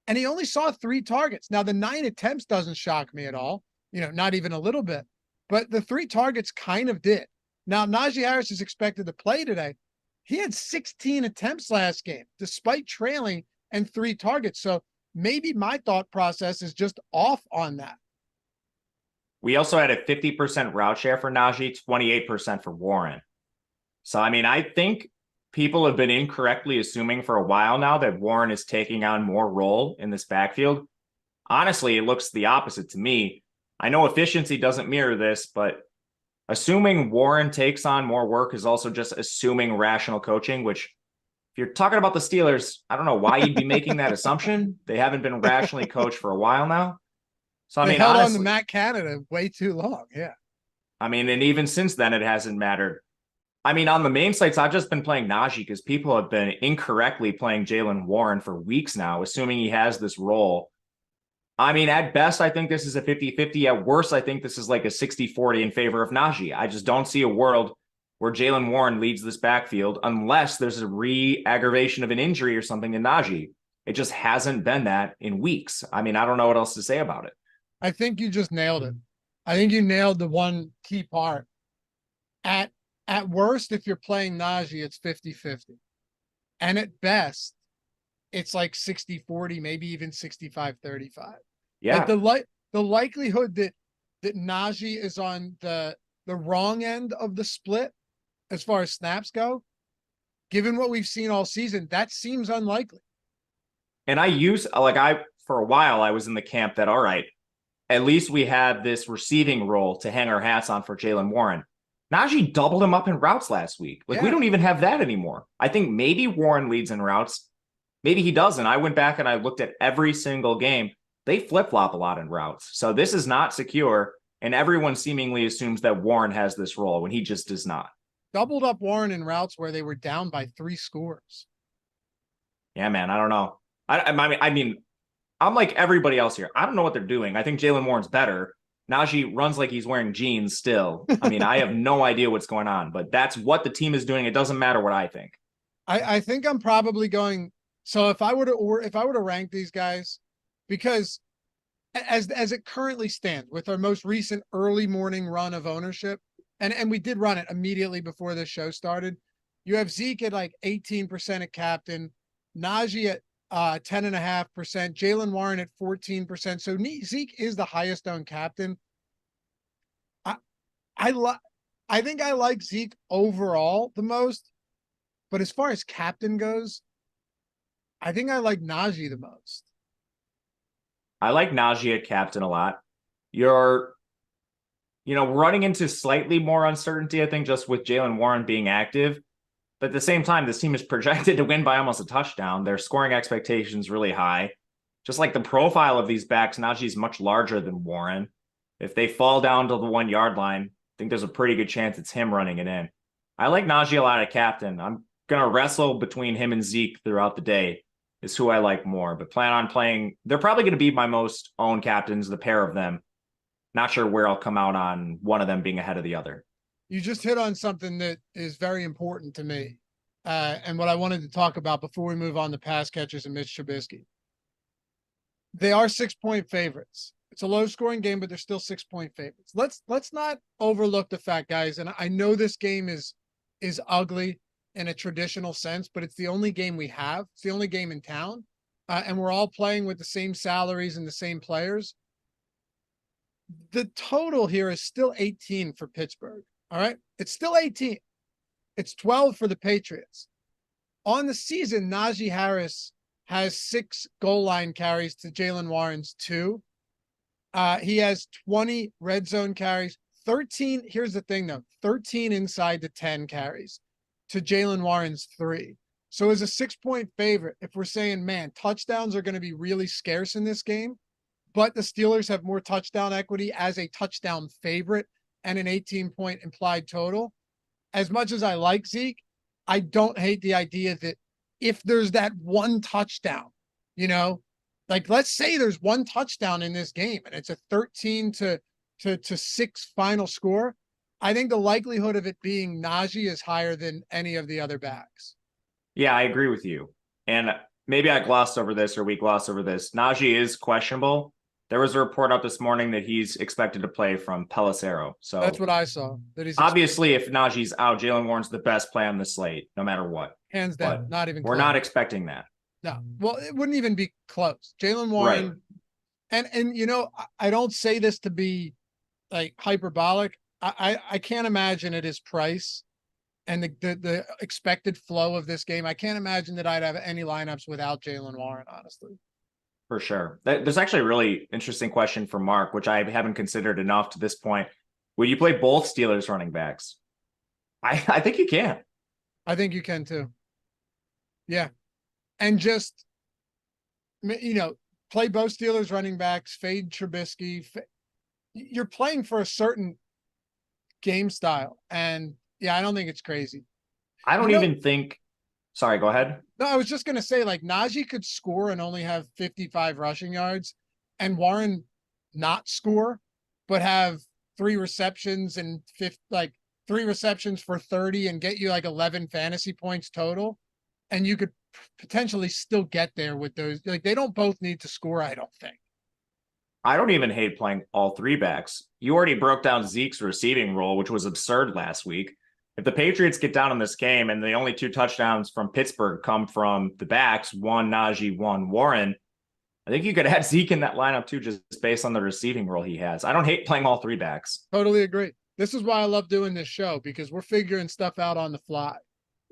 and he only saw 3 targets. Now, the 9 attempts doesn't shock me at all, you know, not even a little bit, but the 3 targets kind of did. Now, Najee Harris is expected to play today. He had 16 attempts last game, despite trailing and 3 targets. So maybe my thought process is just off on that. We also had a 50% route share for Najee, 28% for Warren. So, I mean, I think people have been incorrectly assuming for a while now that Warren is taking on more role in this backfield. Honestly, it looks the opposite to me. I know efficiency doesn't mirror this, but assuming Warren takes on more work is also just assuming rational coaching, which if you're talking about the Steelers, I don't know why you'd be making that assumption. They haven't been rationally coached for a while now. So, they held honestly on to Matt Canada way too long. Yeah. I mean, and even since then, it hasn't mattered. I mean, on the main sites, I've just been playing Najee because people have been incorrectly playing Jaylen Warren for weeks now, assuming he has this role. I mean, at best, I think this is a 50-50. At worst, I think this is like a 60-40 in favor of Najee. I just don't see a world where Jaylen Warren leads this backfield unless there's a re-aggravation of an injury or something to Najee. It just hasn't been that in weeks. I mean, I don't know what else to say about it. I think you just nailed it. I think you nailed the one key part. At worst, if you're playing Najee, it's 50-50. And at best, it's like 60-40, maybe even 65-35. Yeah. Like the likelihood that Najee is on the wrong end of the split as far as snaps go, given what we've seen all season, that seems unlikely. And for a while, I was in the camp that, all right, at least we have this receiving role to hang our hats on for Jaylen Warren. Najee doubled him up in routes last week. We don't even have that anymore. I think maybe Warren leads in routes. Maybe he doesn't. I went back and I looked at every single game. They flip-flop a lot in routes. So this is not secure. And everyone seemingly assumes that Warren has this role when he just does not. Doubled up Warren in routes where they were down by 3 scores. Yeah, man. I don't know. I mean, I'm like everybody else here. I don't know what they're doing. I think Jaylen Warren's better. Najee runs like he's wearing jeans still. I mean, I have no idea what's going on, but that's what the team is doing. It doesn't matter what I think. I think I'm probably going. So if I were to rank these guys, because as it currently stands with our most recent early morning run of ownership, and we did run it immediately before this show started. You have Zeke at like 18% at captain, Najee at 10.5%, Jalen Warren at 14%. So Zeke is the highest owned captain. I I think I like Zeke overall the most, but as far as captain goes, I think I like Najee the most. I like Najee at captain a lot. You're, running into slightly more uncertainty, I think, just with Jalen Warren being active. But at the same time, this team is projected to win by almost a touchdown. Their scoring expectations really high. Just like the profile of these backs, Najee's much larger than Warren. If they fall down to the 1 yard line, I think there's a pretty good chance it's him running it in. I like Najee a lot at captain. I'm going to wrestle between him and Zeke throughout the day is who I like more, but plan on playing. They're probably going to be my most owned captains, the pair of them. Not sure where I'll come out on one of them being ahead of the other. You just hit on something that is very important to me. And what I wanted to talk about before we move on to pass catchers and Mitch Trubisky. They are 6-point favorites. It's a low scoring game, but they're still 6-point favorites. Let's not overlook the fact, guys. And I know this game is ugly in a traditional sense, but it's the only game we have. It's the only game in town. And we're all playing with the same salaries and the same players. The total here is still 18 for Pittsburgh. All right. It's still 18. It's 12 for the Patriots. On the season, Najee Harris has 6 goal line carries to Jalen Warren's 2. He has 20 red zone carries, 13. Here's the thing though, 13 inside the 10 carries to Jalen Warren's 3. So as a 6-point favorite, if we're saying, man, touchdowns are going to be really scarce in this game, but the Steelers have more touchdown equity as a touchdown favorite and an 18-point implied total. As much as I like Zeke, I don't hate the idea that if there's that one touchdown, like let's say there's one touchdown in this game and it's a 13-6 final score, I think the likelihood of it being Najee is higher than any of the other backs. Yeah, I agree with you. And maybe I glossed over this or we glossed over this. Najee is questionable. There was a report out this morning that he's expected to play from Pelissero. So that's what I saw. That he's obviously, if Najee's out, Jalen Warren's the best play on the slate, no matter what. Hands down, but not even we're close. not expecting that. No. Well, it wouldn't even be close. Jalen Warren, right. And I don't say this to be like hyperbolic. I can't imagine at his price and the expected flow of this game. I can't imagine that I'd have any lineups without Jalen Warren, honestly. For sure. There's actually a really interesting question from Mark, which I haven't considered enough to this point. Will you play both Steelers running backs? I think you can. I think you can too. Yeah. And just, play both Steelers running backs, fade Trubisky. You're playing for a certain game style. And yeah, I don't think it's crazy. I don't even think. Sorry, go ahead. No, I was just going to say, like, Najee could score and only have 55 rushing yards, and Warren not score, but have 3 receptions and 3 receptions for 30 and get you like 11 fantasy points total. And you could potentially still get there with those. Like, they don't both need to score, I don't think. I don't even hate playing all 3 backs. You already broke down Zeke's receiving role, which was absurd last week. If the Patriots get down in this game and the only 2 touchdowns from Pittsburgh come from the backs, 1 Najee, 1 Warren, I think you could add Zeke in that lineup too, just based on the receiving role he has. I don't hate playing all 3 backs. Totally agree. This is why I love doing this show, because we're figuring stuff out on the fly.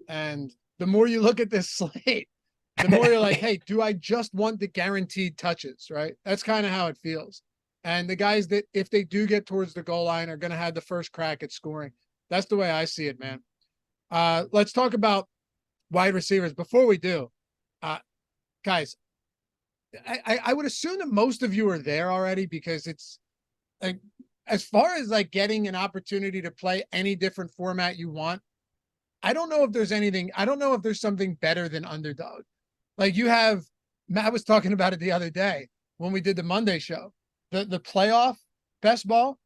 And the more you look at this slate, the more you're like, hey, do I just want the guaranteed touches, right? That's kind of how it feels. And the guys that, if they do get towards the goal line, are going to have the first crack at scoring. That's the way I see it, man. Let's talk about wide receivers. Before we do, guys, I would assume that most of you are there already, because it's like, as far as like getting an opportunity to play any different format you want, I don't know if there's something better than underdog. Like you have, Matt was talking about it the other day when we did the Monday show, the playoff best ball.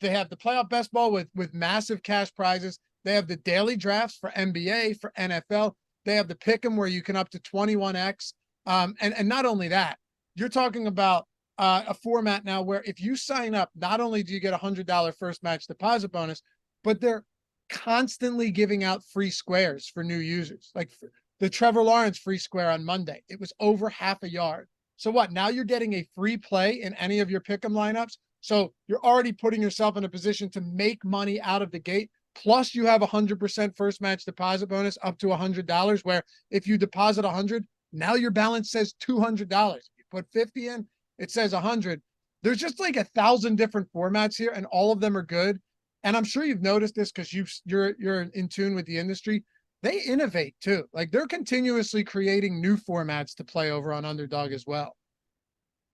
They have the playoff best ball with massive cash prizes. They have the daily drafts for NBA, for NFL. They have the pick 'em where you can up to 21x. And not only that, you're talking about a format now where if you sign up, not only do you get $100 first match deposit bonus, but they're constantly giving out free squares for new users. Like the Trevor Lawrence free square on Monday, it was over half a yard. So what? Now you're getting a free play in any of your pick 'em lineups. So you're already putting yourself in a position to make money out of the gate. Plus you have 100% first match deposit bonus up to $100, where if you deposit 100, now your balance says $200. You put 50 in, it says 100. There's just like 1,000 different formats here, and all of them are good. And I'm sure you've noticed this because you're in tune with the industry. They innovate too. Like they're continuously creating new formats to play over on Underdog as well.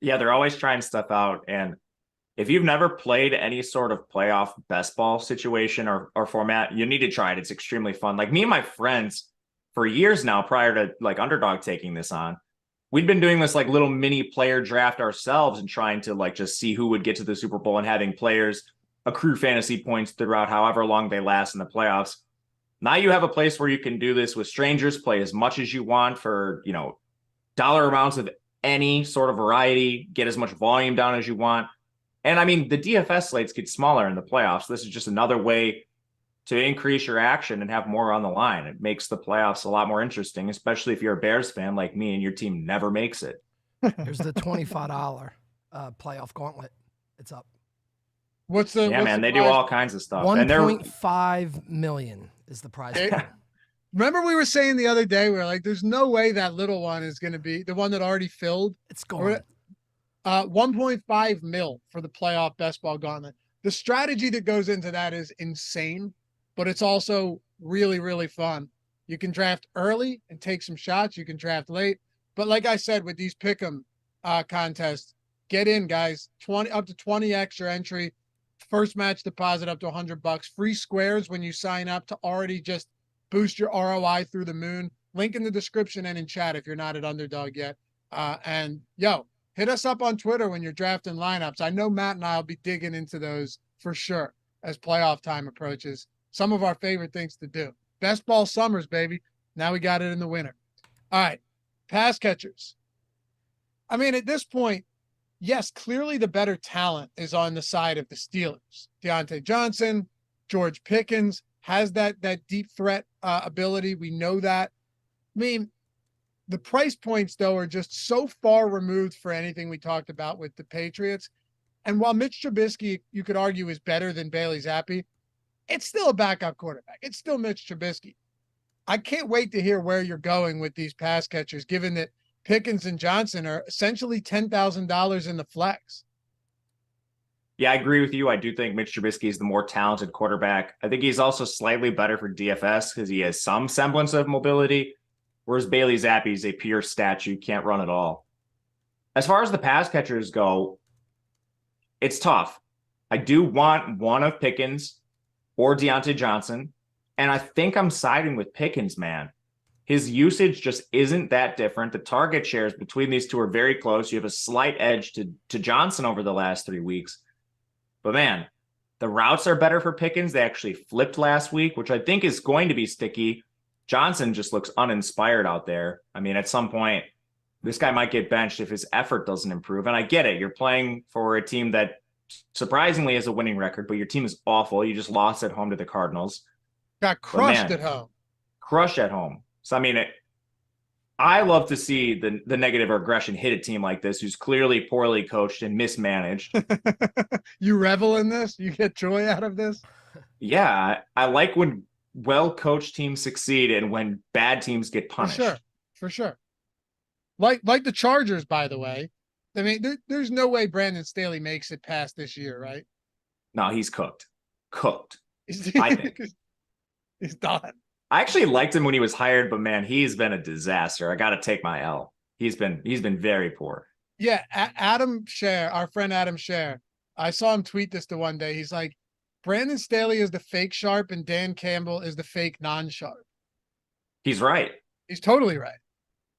Yeah, they're always trying stuff out. And if you've never played any sort of playoff best ball situation or format, you need to try it. It's extremely fun. Like me and my friends for years now, prior to like Underdog taking this on, we'd been doing this like little mini player draft ourselves and trying to like just see who would get to the Super Bowl and having players accrue fantasy points throughout however long they last in the playoffs. Now you have a place where you can do this with strangers, play as much as you want for, dollar amounts of any sort of variety, get as much volume down as you want. And I mean, the DFS slates get smaller in the playoffs. This is just another way to increase your action and have more on the line. It makes the playoffs a lot more interesting, especially if you're a Bears fan like me and your team never makes it. Here's the $25 playoff gauntlet. It's up. They do all kinds of stuff. 1.5 million is the prize. Remember we were saying the other day, we were like, there's no way that little one is going to be the one that already filled. It's gone. 1.5 mil for the playoff best ball gauntlet. The strategy that goes into that is insane, but it's also really, really fun. You can draft early and take some shots. You can draft late. But like I said, with these pick'em contests, get in, guys. Up to 20x your entry. First match deposit up to $100. Free squares when you sign up to already just boost your ROI through the moon. Link in the description and in chat if you're not at Underdog yet. And hit us up on Twitter when you're drafting lineups. I know Matt and I will be digging into those for sure as playoff time approaches. Some of our favorite things to do. Best ball summers, baby. Now we got it in the winter. All right. Pass catchers. I mean, at this point, yes, clearly the better talent is on the side of the Steelers. Deontay Johnson, George Pickens has that deep threat ability. We know that. I mean, the price points, though, are just so far removed for anything we talked about with the Patriots. And while Mitch Trubisky, you could argue, is better than Bailey Zappi, it's still a backup quarterback. It's still Mitch Trubisky. I can't wait to hear where you're going with these pass catchers, given that Pickens and Johnson are essentially $10,000 in the flex. Yeah, I agree with you. I do think Mitch Trubisky is the more talented quarterback. I think he's also slightly better for DFS because he has some semblance of mobility, whereas Bailey Zappi is a pure statue, can't run at all. As far as the pass catchers go, it's tough. I do want one of Pickens or Deontay Johnson, and I think I'm siding with Pickens, man. His usage just isn't that different. The target shares between these two are very close. You have a slight edge to Johnson over the last 3 weeks. But man, the routes are better for Pickens. They actually flipped last week, which I think is going to be sticky. Johnson just looks uninspired out there. I mean, at some point, this guy might get benched if his effort doesn't improve. And I get it. You're playing for a team that surprisingly has a winning record, but your team is awful. You just lost at home to the Cardinals. Got crushed at home. Crushed at home. So, I mean, I love to see the negative aggression hit a team like this who's clearly poorly coached and mismanaged. You revel in this? You get joy out of this? Yeah, I like when well-coached teams succeed and when bad teams get punished. For sure. Like the Chargers, by the way. I mean, there's no way Brandon Staley makes it past this year, right? No, he's cooked. I think. He's done. I actually liked him when he was hired, but man, he's been a disaster. I got to take my L. He's been very poor. Yeah, Adam Scher, our friend Adam Scher, I saw him tweet this the one day. He's like, Brandon Staley is the fake sharp and Dan Campbell is the fake non-sharp. He's right. He's totally right.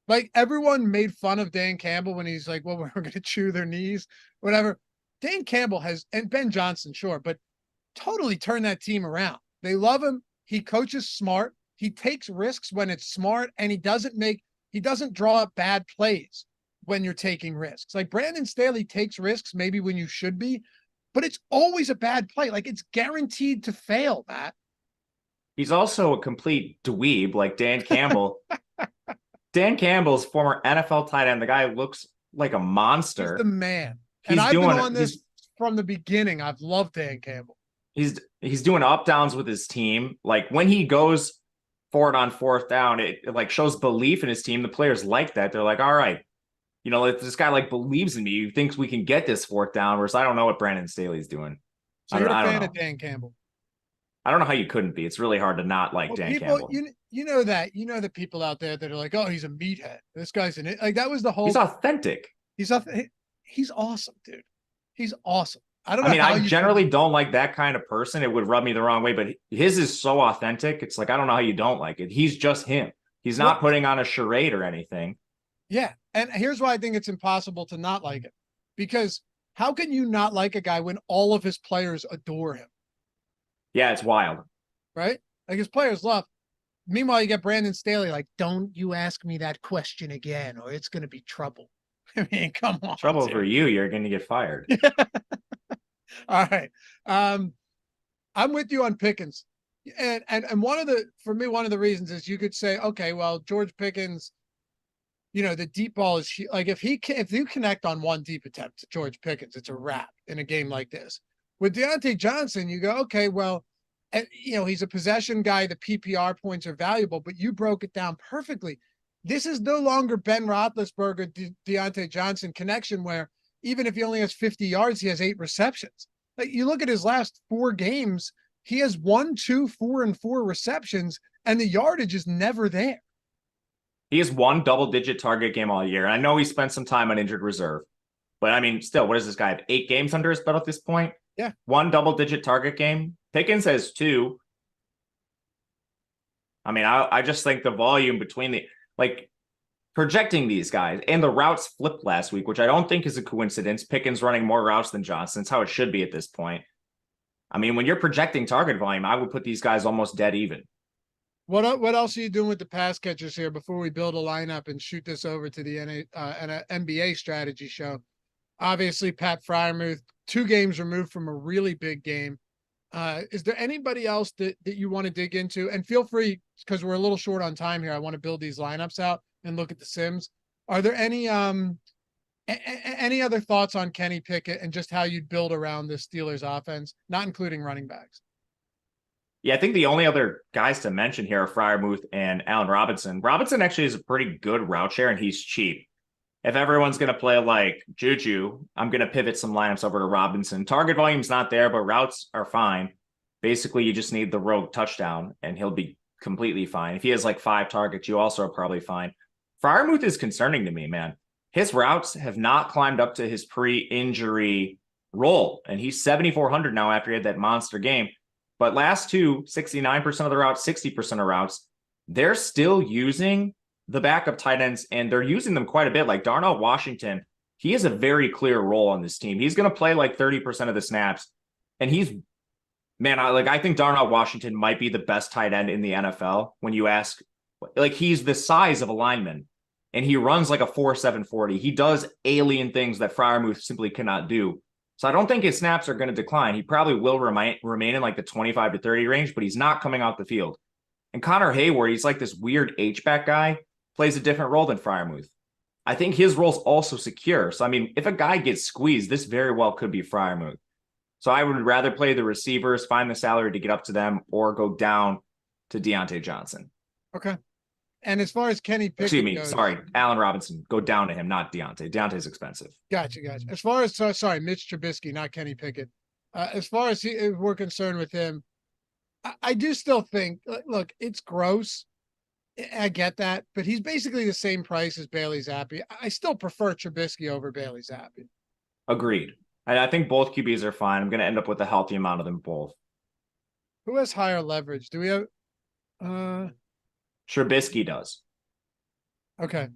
Like everyone made fun of Dan Campbell when he's like, well, we're going to chew their knees, whatever. Dan Campbell has, and Ben Johnson, sure, but totally turned that team around. They love him. He coaches smart. He takes risks when it's smart, and he doesn't draw up bad plays when you're taking risks. Like Brandon Staley takes risks maybe when you should be, but it's always a bad play. Like it's guaranteed to fail, Matt. He's also a complete dweeb like Dan Campbell. Dan Campbell's former NFL tight end. The guy looks like a monster. He's the man. And I've been on this from the beginning. I've loved Dan Campbell. He's doing up downs with his team. Like when he goes for it on fourth down, it like shows belief in his team. The players like that. They're like, all right, you know, if this guy like believes in me, he thinks we can get this fourth down. Whereas I don't know what Brandon Staley's doing. So you're a fan of Dan Campbell. I don't know how you couldn't be. It's really hard to not like Dan Campbell. You know the people out there that are like, oh, he's a meathead. This guy's like that was the whole. He's authentic. He's awesome, dude. He's awesome. I don't know. I generally don't like that kind of person. It would rub me the wrong way, but his is so authentic. It's like, I don't know how you don't like it. He's just him. He's not putting on a charade or anything. Yeah. And here's why I think it's impossible to not like it. Because how can you not like a guy when all of his players adore him? Yeah, it's wild. Right? Like his players love. Meanwhile, you get Brandon Staley like, don't you ask me that question again or it's going to be trouble. I mean, come on. Trouble for you. You're going to get fired. All right. I'm with you on Pickens. And one of the reasons is you could say, okay, well, George Pickens, you know, the deep ball is like, if you connect on one deep attempt to George Pickens, it's a wrap in a game like this. With Deontay Johnson, you go, okay, well, you know, he's a possession guy. The PPR points are valuable, but you broke it down perfectly. This is no longer Ben Roethlisberger, Deontay Johnson connection where even if he only has 50 yards, he has 8 receptions. Like you look at his last 4 games, he has 1, 2, 4, and 4 receptions, and the yardage is never there. He has 1 double-digit target game all year. And I know he spent some time on injured reserve, but I mean, still, what does this guy have? 8 games under his belt at this point? Yeah. 1 double-digit target game. Pickens has 2. I mean, I just think the volume between projecting these guys and the routes flipped last week, which I don't think is a coincidence. Pickens running more routes than Johnson. It's how it should be at this point. I mean, when you're projecting target volume, I would put these guys almost dead even. What else are you doing with the pass catchers here before we build a lineup and shoot this over to the NBA strategy show? Obviously, Pat Freiermuth, 2 games removed from a really big game. Is there anybody else that you want to dig into? And feel free, because we're a little short on time here. I want to build these lineups out and look at the Sims. Are there any other thoughts on Kenny Pickett and just how you'd build around the Steelers offense, not including running backs? Yeah, I think the only other guys to mention here are Freiermuth and Allen Robinson. Robinson actually is a pretty good route share, and he's cheap. If everyone's going to play like Juju, I'm going to pivot some lineups over to Robinson. Target volume's not there, but routes are fine. Basically, you just need the rogue touchdown, and he'll be completely fine. If he has like 5 targets, you also are probably fine. Freiermuth is concerning to me, man. His routes have not climbed up to his pre-injury role, and he's 7,400 now after he had that monster game. But last 2, 69% of the routes, 60% of routes, they're still using the backup tight ends, and they're using them quite a bit. Like Darnell Washington, he has a very clear role on this team. He's going to play like 30% of the snaps, and I think Darnell Washington might be the best tight end in the NFL. When you ask, like, he's the size of a lineman, and he runs like a 4.7 40. He does alien things that Freiermuth simply cannot do. So I don't think his snaps are going to decline. He probably will remain in like the 25 to 30 range, but he's not coming out the field. And Connor Hayward, he's like this weird H-back guy, plays a different role than Freiermuth. I think his role's also secure. So, I mean, if a guy gets squeezed, this very well could be Freiermuth. So I would rather play the receivers, find the salary to get up to them, or go down to Deontay Johnson. Okay. And as far as Kenny Pickett goes, Allen Robinson. Go down to him, not Deontay. Deontay's expensive. Gotcha. As far as Mitch Trubisky, not Kenny Pickett. As far as we're concerned with him, I do still think, look, it's gross. I get that, but he's basically the same price as Bailey Zappi. I still prefer Trubisky over Bailey Zappi. Agreed. I think both QBs are fine. I'm going to end up with a healthy amount of them both. Who has higher leverage? Do we have? Trubisky does. Okay.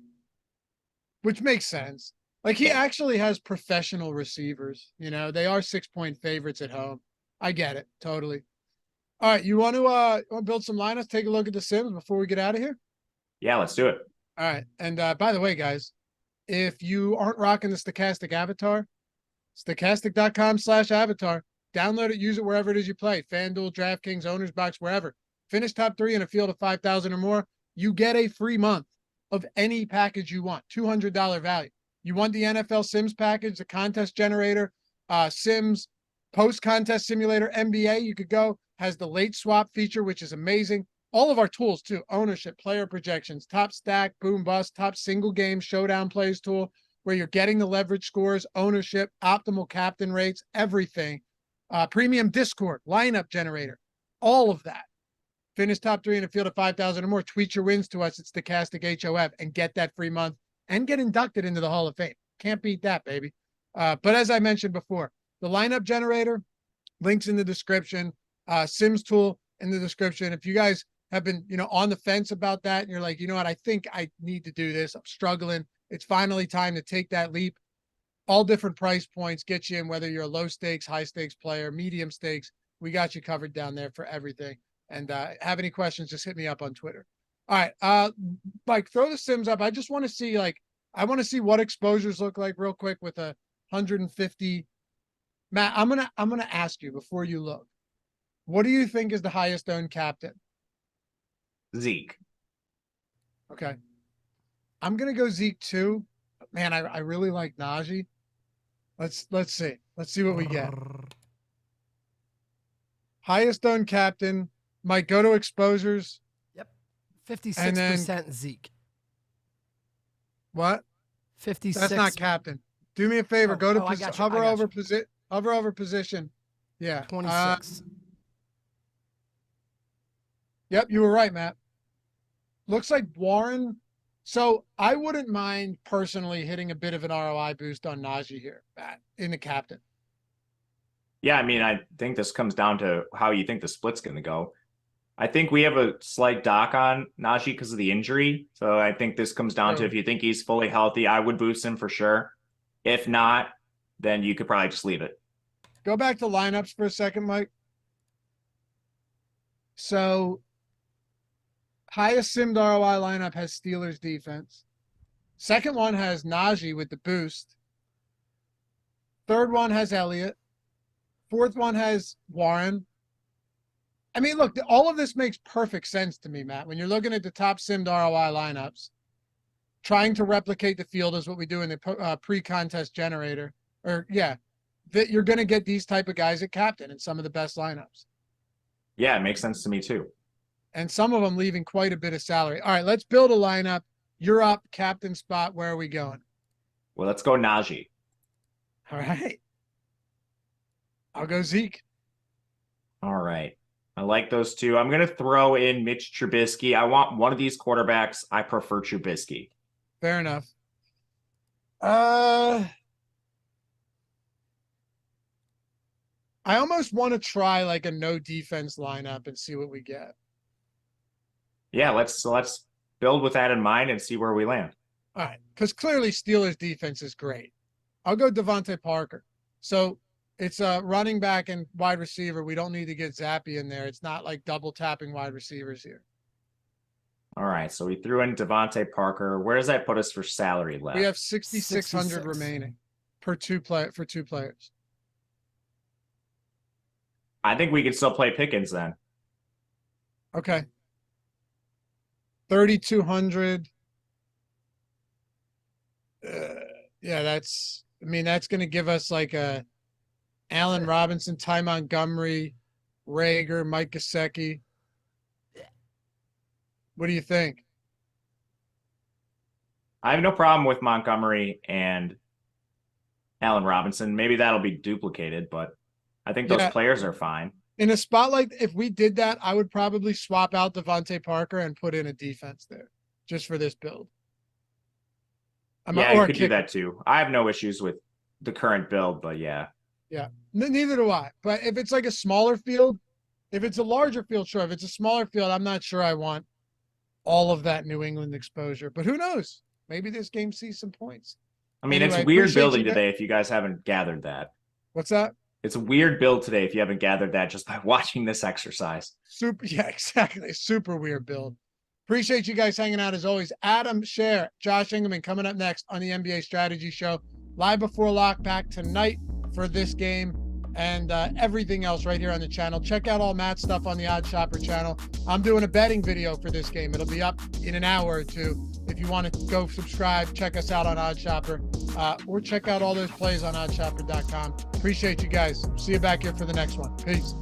Which makes sense. Like, he actually has professional receivers. You know, they are 6-point favorites at home. I get it. Totally. All right, you want to build some lineups? Take a look at the Sims before we get out of here. Yeah, let's do it. All right, and by the way, guys, if you aren't rocking the Stochastic avatar, stochastic.com/avatar. Download it, use it wherever it is you play. FanDuel, DraftKings, Owner's Box, wherever. Finish top 3 in a field of 5,000 or more. You get a free month of any package you want. $200 value. You want the NFL Sims package, the contest generator, Sims, post-contest simulator, NBA, you could go. Has the late swap feature, which is amazing. All of our tools too. Ownership, player projections, top stack, boom bust, top single game, showdown plays tool, where you're getting the leverage scores, ownership, optimal captain rates, everything. Premium Discord, lineup generator, all of that. Finish top 3 in a field of 5,000 or more. Tweet your wins to us at Stochastic HOF and get that free month and get inducted into the Hall of Fame. Can't beat that, baby. But as I mentioned before, the lineup generator, links in the description, Sims tool in the description. If you guys have been, on the fence about that and you're like, you know what, I think I need to do this. I'm struggling. It's finally time to take that leap. All different price points get you in, whether you're a low stakes, high stakes player, medium stakes. We got you covered down there for everything. And have any questions, just hit me up on Twitter. All right. Mike, throw the Sims up. I just want to see, I want to see what exposures look like real quick with a 150. Matt, I'm gonna ask you before you look. What do you think is the highest owned captain? Zeke. Okay. I'm gonna go Zeke too. Man, I really like Najee. Let's see. Let's see what we get. Highest owned captain. Might go to exposures. Yep. 56% Zeke. What? 56. That's not captain. Do me a favor. Go to hover over position. Yeah. 26. Yep, you were right, Matt. Looks like Warren. So I wouldn't mind personally hitting a bit of an ROI boost on Najee here, Matt, in the captain. Yeah, I mean, I think this comes down to how you think the split's going to go. I think we have a slight dock on Najee because of the injury. So I think this comes down to if you think he's fully healthy, I would boost him for sure. If not, then you could probably just leave it. Go back to lineups for a second, Mike. So highest simmed ROI lineup has Steelers defense. Second one has Najee with the boost. Third one has Elliott. Fourth one has Warren. I mean, look, all of this makes perfect sense to me, Matt. When you're looking at the top simmed ROI lineups, trying to replicate the field is what we do in the pre-contest generator. That you're going to get these type of guys at captain in some of the best lineups. Yeah, it makes sense to me too. And some of them leaving quite a bit of salary. All right, let's build a lineup. You're up, captain spot. Where are we going? Well, let's go Najee. All right. I'll go Zeke. All right. I like those two. I'm going to throw in Mitch Trubisky. I want one of these quarterbacks. I prefer Trubisky. Fair enough. I almost want to try like a no defense lineup and see what we get. Yeah, let's build with that in mind and see where we land. All right, because clearly Steelers defense is great. I'll go Devontae Parker. So it's a running back and wide receiver. We don't need to get Zappy in there. It's not like double tapping wide receivers here. All right, so we threw in Devontae Parker. Where does that put us for salary left? We have 6,600 remaining for two players. I think we could still play Pickens then. Okay. 3,200. Yeah, that's going to give us like a Allen Robinson, Ty Montgomery, Rager, Mike Gesicki. What do you think? I have no problem with Montgomery and Allen Robinson. Maybe that'll be duplicated, but I think those players are fine. In a spot like, if we did that, I would probably swap out Devontae Parker and put in a defense there just for this build. You could do that too. I have no issues with the current build, but yeah. Yeah, neither do I. But if it's like a smaller field, if it's a larger field, sure. If it's a smaller field, I'm not sure I want all of that New England exposure. But who knows? Maybe this game sees some points. I mean, Anyway, it's weird building today if you guys haven't gathered that. What's that? It's a weird build today if you haven't gathered that just by watching this exercise. Yeah, exactly. Super weird build. Appreciate you guys hanging out as always. Adam Scher, Josh Ingerman coming up next on the NBA Strategy Show. Live before lockback tonight for this game and everything else right here on the channel. Check out all Matt's stuff on the Odd Shopper channel. I'm doing a betting video for this game. It'll be up in an hour or two. If you want to go subscribe, check us out on Odd Shopper or check out all those plays on oddshopper.com. Appreciate you guys. See you back here for the next one. Peace.